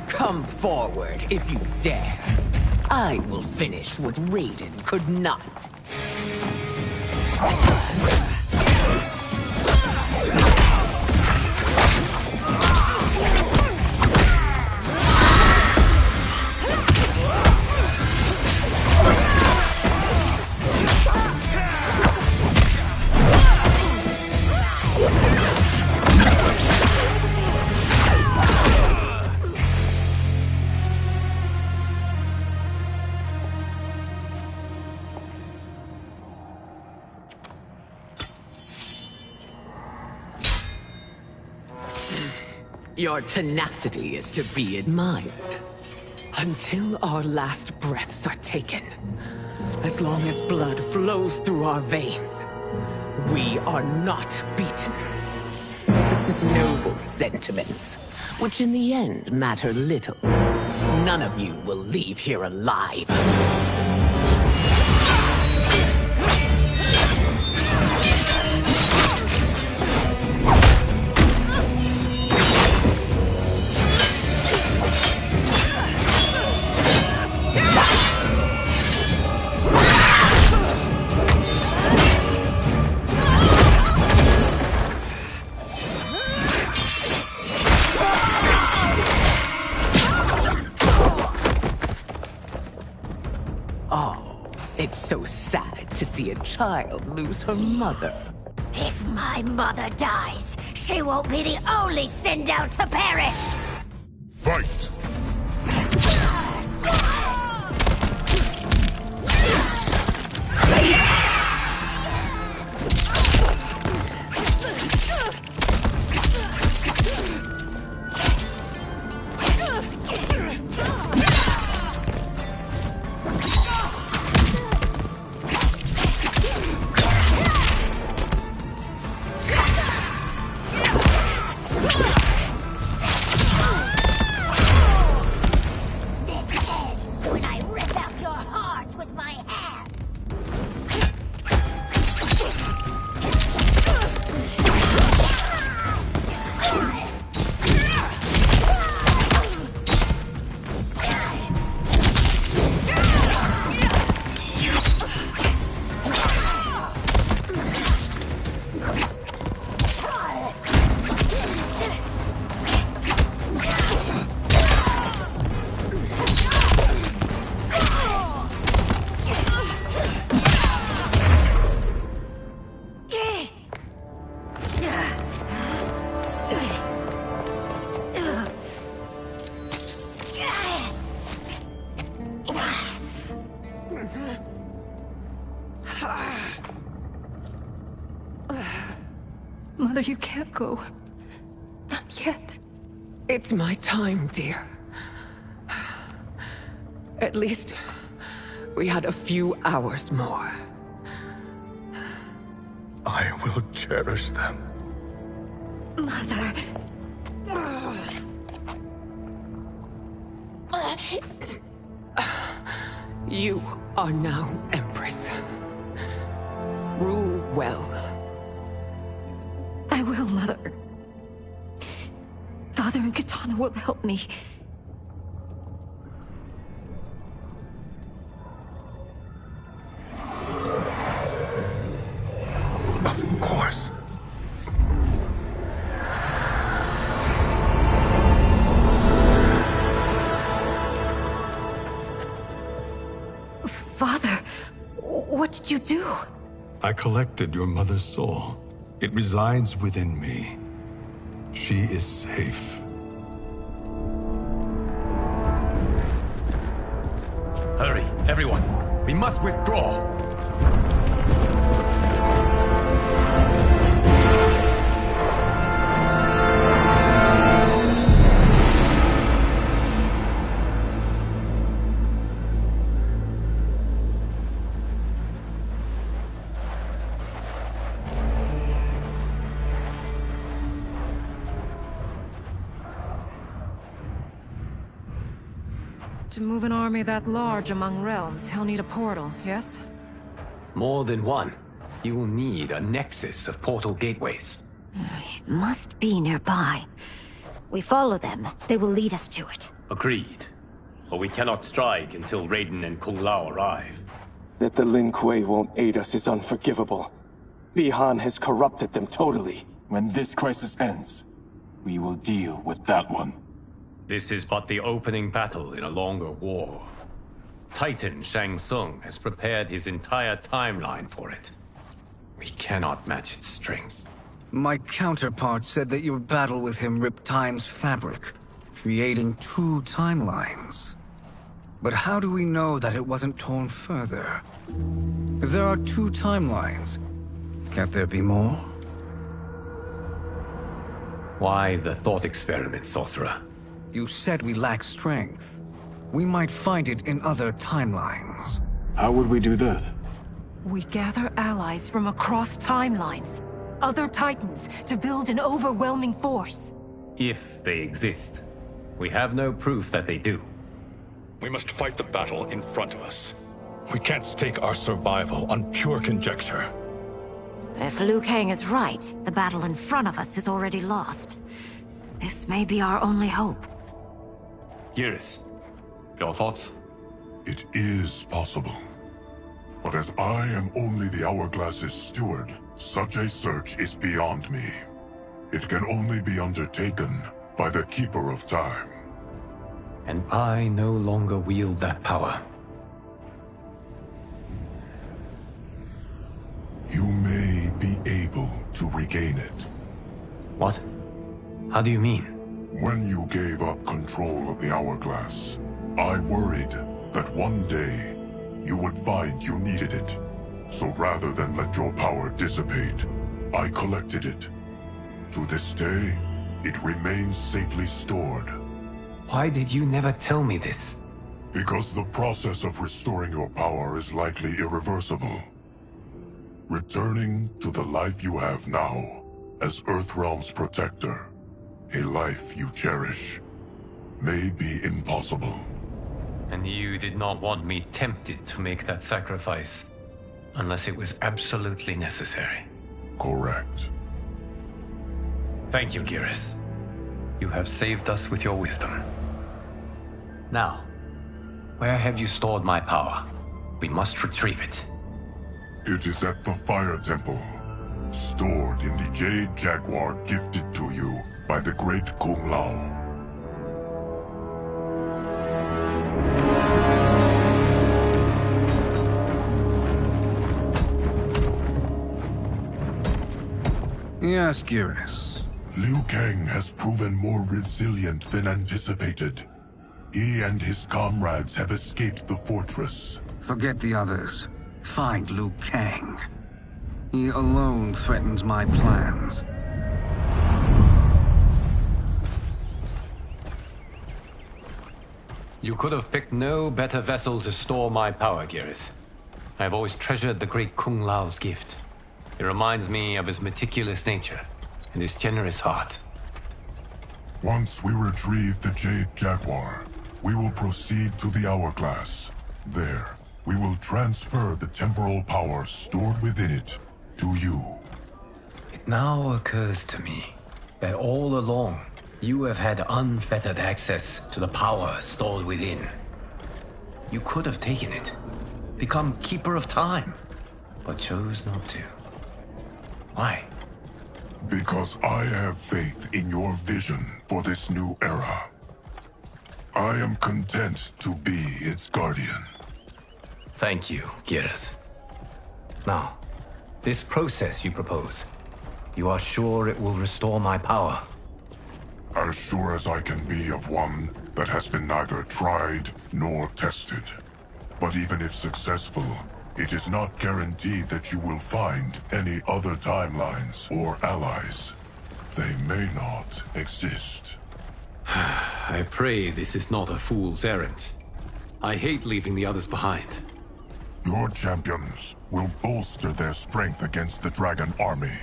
Come forward if you dare. I will finish what Raiden could not. Your tenacity is to be admired. Until our last breaths are taken, as long as blood flows through our veins, we are not beaten. Noble sentiments, which in the end matter little. None of you will leave here alive. It's so sad to see a child lose her mother. If my mother dies, she won't be the only Sindel to perish! Fight! Mother, you can't go. Not yet. It's my time, dear. At least, we had a few hours more. I will cherish them. Mother. You are now Empress. Rule well. I will, Mother. Father and Katana will help me. Of course. Father, what did you do? I collected your mother's soul. It resides within me. She is safe. Hurry, everyone. We must withdraw. To move an army that large among realms, he'll need a portal, yes? More than one. You will need a nexus of portal gateways. It must be nearby. We follow them, they will lead us to it. Agreed. But we cannot strike until Raiden and Kung Lao arrive. That the Lin Kuei won't aid us is unforgivable. Bi-Han has corrupted them totally. When this crisis ends, we will deal with that one. This is but the opening battle in a longer war. Titan Shang Tsung has prepared his entire timeline for it. We cannot match its strength. My counterpart said that your battle with him ripped time's fabric, creating 2 timelines. But how do we know that it wasn't torn further? If there are 2 timelines, can't there be more? Why the thought experiment, Sorcerer? You said we lack strength. We might find it in other timelines. How would we do that? We gather allies from across timelines, other Titans, to build an overwhelming force. If they exist. We have no proof that they do. We must fight the battle in front of us. We can't stake our survival on pure conjecture. If Liu Kang is right, the battle in front of us is already lost. This may be our only hope. Geras, your thoughts? It is possible. But as I am only the Hourglass's steward, such a search is beyond me. It can only be undertaken by the Keeper of Time. And I no longer wield that power. You may be able to regain it. What? How do you mean? When you gave up control of the Hourglass, I worried that one day you would find you needed it. So rather than let your power dissipate, I collected it. To this day, it remains safely stored. Why did you never tell me this? Because the process of restoring your power is likely irreversible. Returning to the life you have now, as Earthrealm's protector, a life you cherish, may be impossible. And you did not want me tempted to make that sacrifice, unless it was absolutely necessary. Correct. Thank you, Geras. You have saved us with your wisdom. Now, where have you stored my power? We must retrieve it. It is at the Fire Temple, stored in the Jade Jaguar gifted to you by the great Kung Lao. Yes, Geras. Liu Kang has proven more resilient than anticipated. He and his comrades have escaped the fortress. Forget the others. Find Liu Kang. He alone threatens my plans. You could have picked no better vessel to store my power, Geras. I have always treasured the great Kung Lao's gift. It reminds me of his meticulous nature and his generous heart. Once we retrieve the Jade Jaguar, we will proceed to the Hourglass. There, we will transfer the temporal power stored within it to you. It now occurs to me that all along, you have had unfettered access to the power stored within. You could have taken it, become Keeper of Time, but chose not to. Why? Because I have faith in your vision for this new era. I am content to be its guardian. Thank you, Geras. Now, this process you propose, you are sure it will restore my power? As sure as I can be of one that has been neither tried nor tested. But even if successful, it is not guaranteed that you will find any other timelines or allies. They may not exist. I pray this is not a fool's errand. I hate leaving the others behind. Your champions will bolster their strength against the Dragon Army.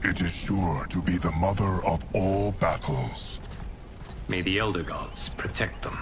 It is sure to be the mother of all battles. May the Elder Gods protect them.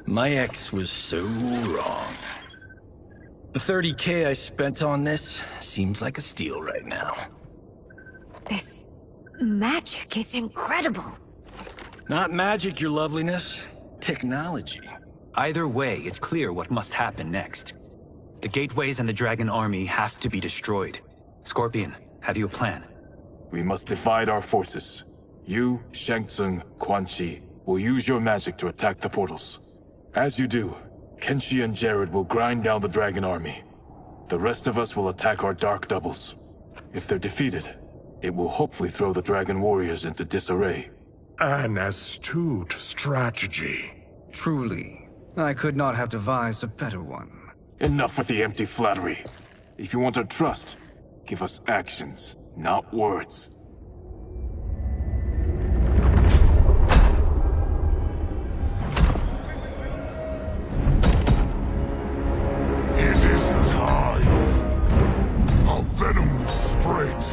My ex was so wrong. The 30K I spent on this seems like a steal right now. This magic is incredible. Not magic, your loveliness. Technology. Either way, it's clear what must happen next. The gateways and the Dragon Army have to be destroyed. Scorpion, have you a plan? We must divide our forces. You, Shang Tsung, Quan Chi, will use your magic to attack the portals. As you do, Kenshi and Jared will grind down the Dragon Army. The rest of us will attack our dark doubles. If they're defeated, it will hopefully throw the Dragon Warriors into disarray. An astute strategy. Truly, I could not have devised a better one. Enough with the empty flattery. If you want our trust, give us actions, not words. It is time. Our venom will spread.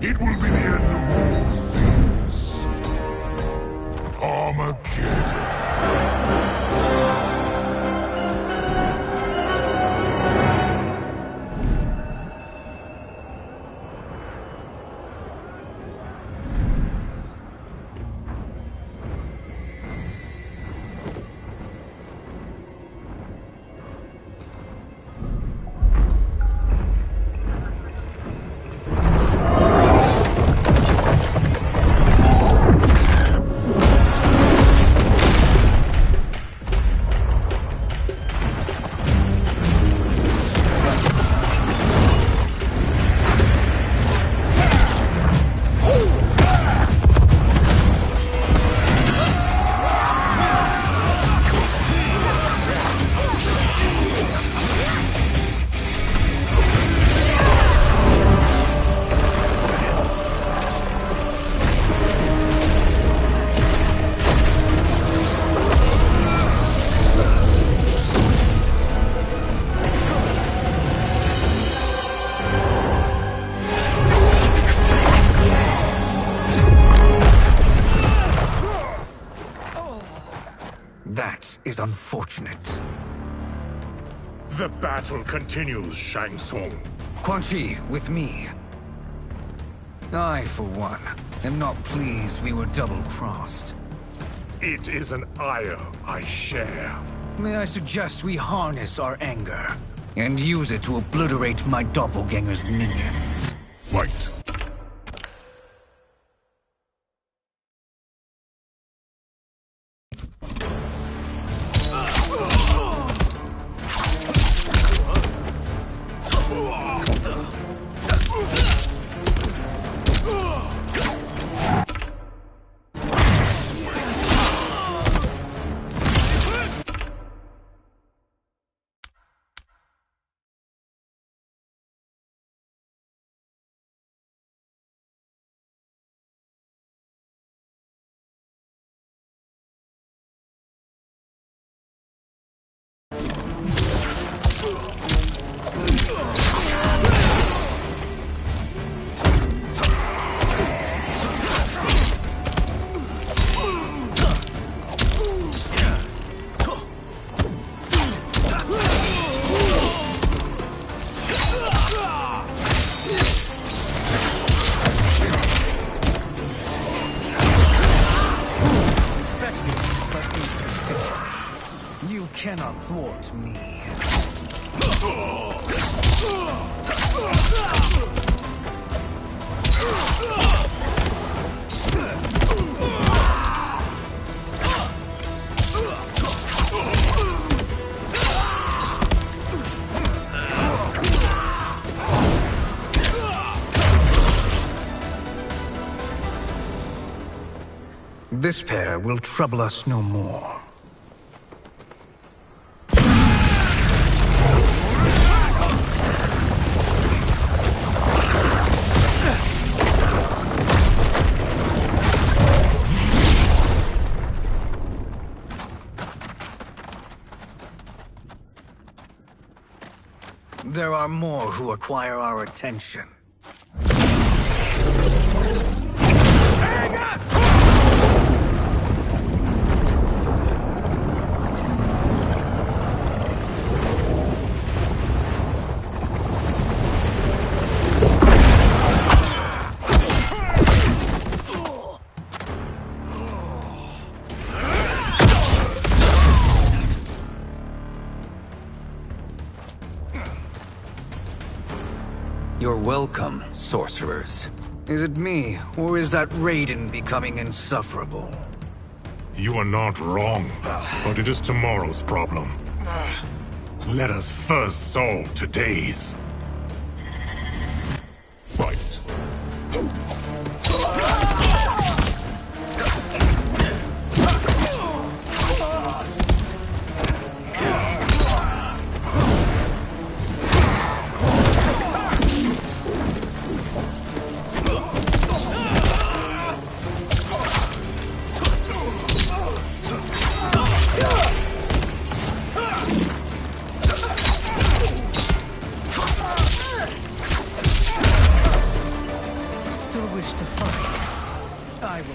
It will be the end of all things. Armageddon. That is unfortunate. The battle continues, Shang Tsung. Quan Chi, with me. I, for one, am not pleased we were double-crossed. It is an ire I share. May I suggest we harness our anger and use it to obliterate my doppelganger's minions? Fight. You cannot thwart me. This pair will trouble us no more. There are more who acquire our attention. You're welcome, sorcerers. Is it me, or is that Raiden becoming insufferable? You are not wrong, but it is tomorrow's problem. Let us first solve today's. Fight.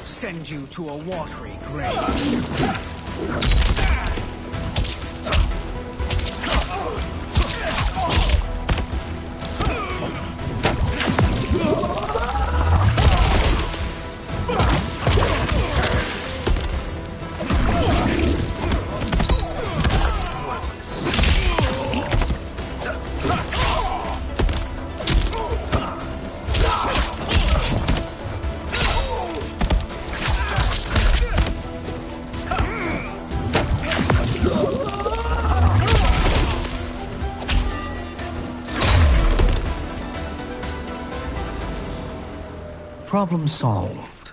Send you to a watery grave. Problem solved.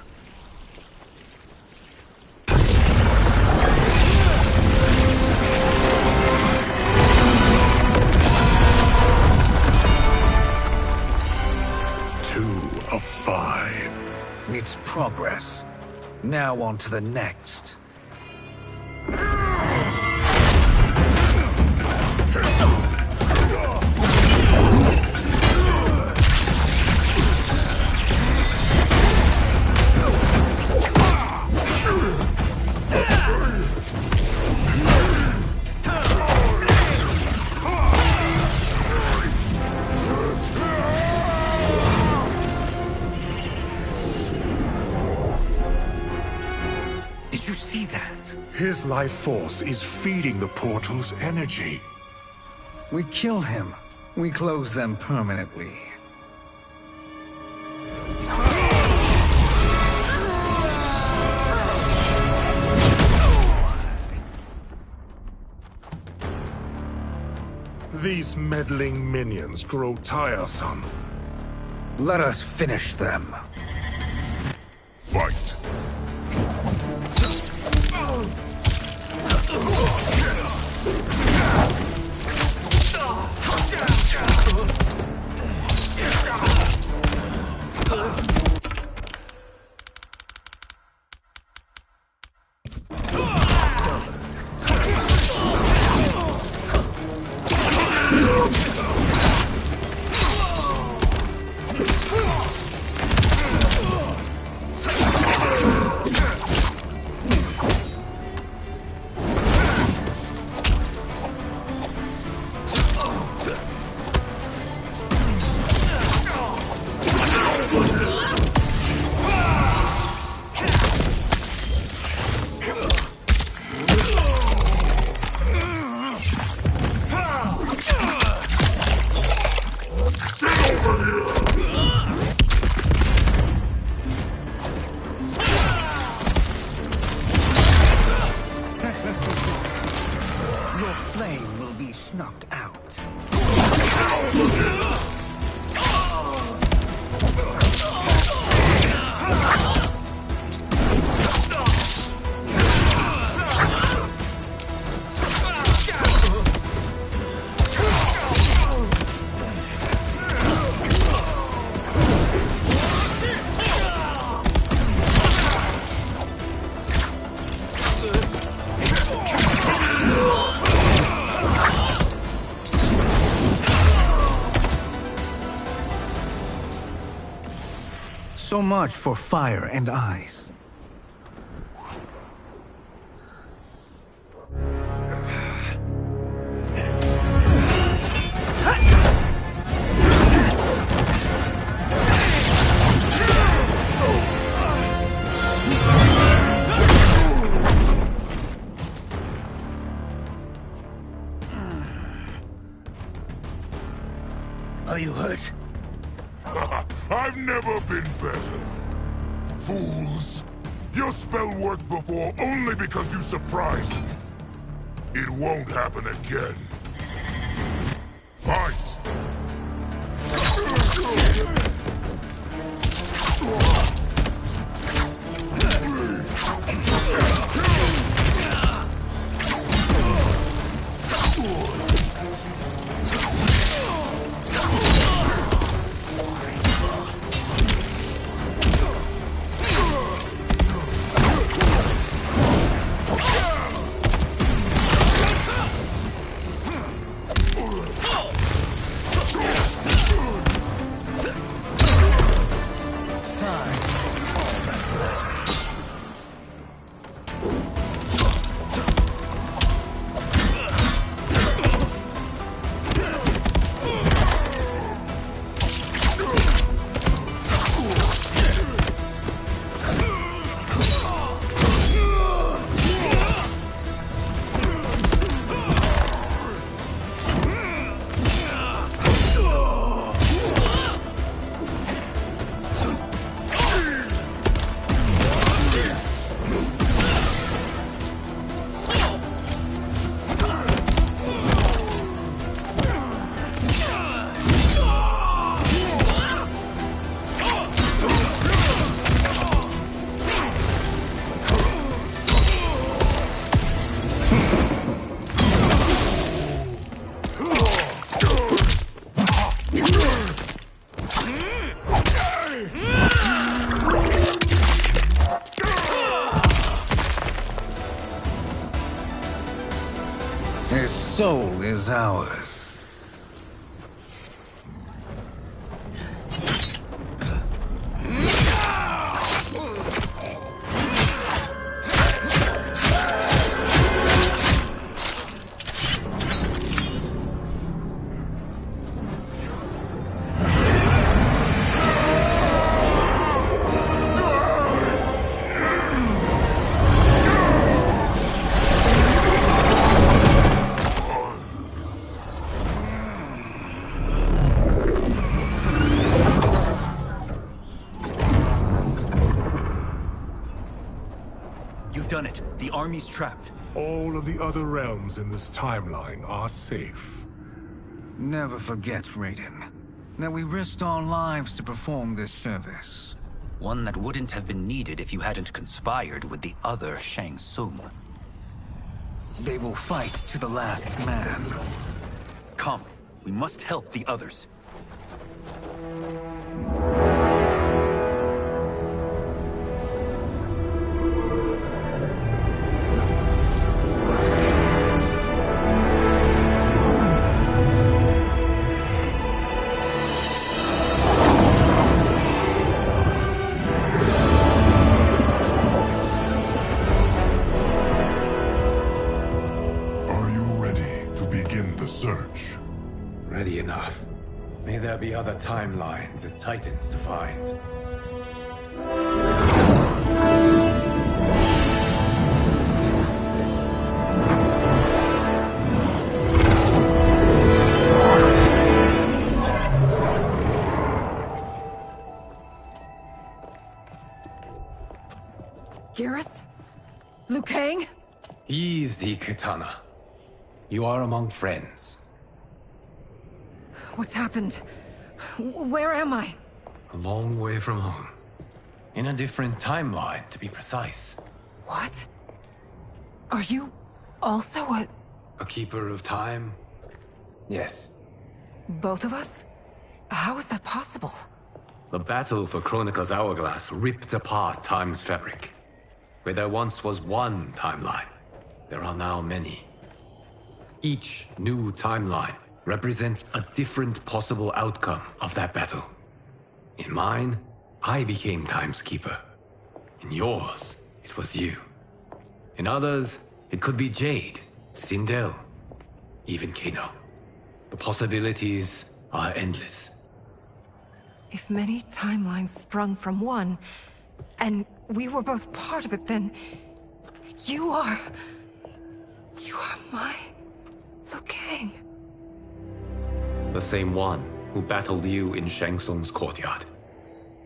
Two of 5. It's progress. Now on to the next. His life force is feeding the portal's energy. We kill him. We close them permanently. These meddling minions grow tiresome. Let us finish them. Fight! snuffed out. So much for fire and ice. Are you hurt? I've never been better. Fools! Your spell worked before only because you surprised me. It won't happen again. Fight! His soul is ours. Done it. The army's trapped. All of the other realms in this timeline are safe. Never forget, Raiden, that we risked our lives to perform this service. One that wouldn't have been needed if you hadn't conspired with the other Shang Tsung. They will fight to the last man. Come, we must help the others. Search. Ready enough. May there be other timelines and titans to find. Garrus? Liu Kang? Easy, Kitana. You are among friends. What's happened? Where am I? A long way from home. In a different timeline, to be precise. What? Are you also a keeper of time? Yes. Both of us? How is that possible? The battle for Chronica's Hourglass ripped apart time's fabric. Where there once was one timeline, there are now many. Each new timeline represents a different possible outcome of that battle. In mine, I became Time's Keeper. In yours, it was you. In others, it could be Jade, Sindel, even Kano. The possibilities are endless. If many timelines sprung from one, and we were both part of it, then you are my Liu Kang. The same one who battled you in Shang Tsung's courtyard.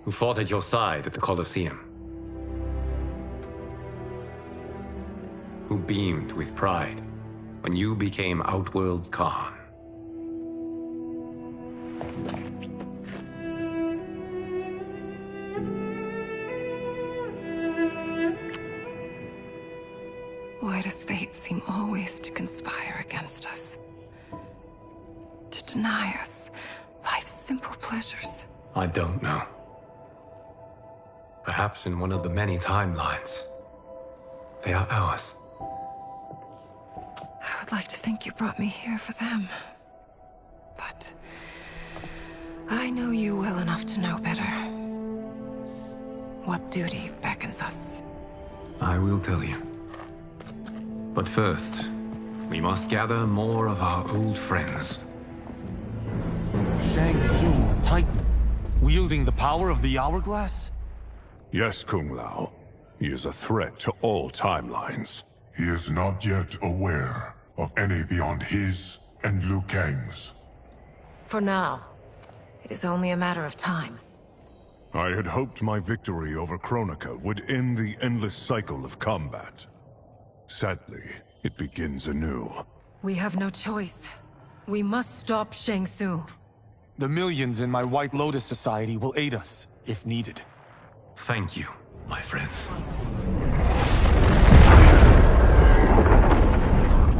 who fought at your side at the Colosseum. Who beamed with pride when you became Outworld's Khan. Why does fate seem always to conspire against us? To deny us life's simple pleasures? I don't know. Perhaps in one of the many timelines, they are ours. I would like to think you brought me here for them. But I know you well enough to know better. What duty beckons us? I will tell you. But first, we must gather more of our old friends. Shang Tsung, Titan, wielding the power of the Hourglass? Yes, Kung Lao. He is a threat to all timelines. He is not yet aware of any beyond his and Liu Kang's. For now, it is only a matter of time. I had hoped my victory over Kronika would end the endless cycle of combat. Sadly, it begins anew. We have no choice. We must stop Shang Tsung. The millions in my White Lotus Society will aid us, if needed. Thank you, my friends.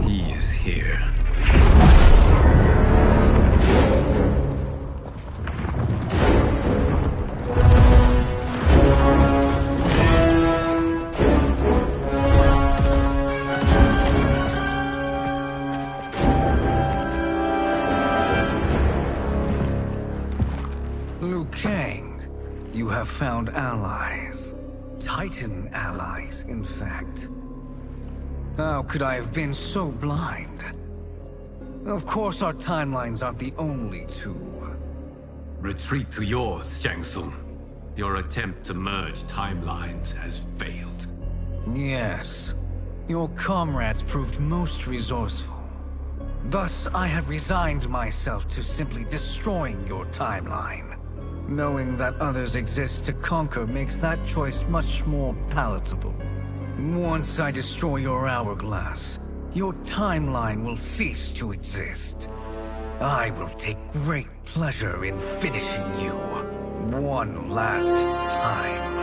He is here. Liu Kang, you have found allies. Titan allies, in fact. How could I have been so blind? Of course our timelines aren't the only two. Retreat to yours, Shang Tsung. Your attempt to merge timelines has failed. Yes. Your comrades proved most resourceful. Thus, I have resigned myself to simply destroying your timeline. Knowing that others exist to conquer makes that choice much more palatable. Once I destroy your hourglass, your timeline will cease to exist. I will take great pleasure in finishing you one last time.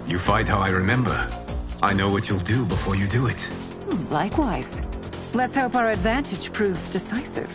You fight how I remember. I know what you'll do before you do it. Likewise. Let's hope our advantage proves decisive.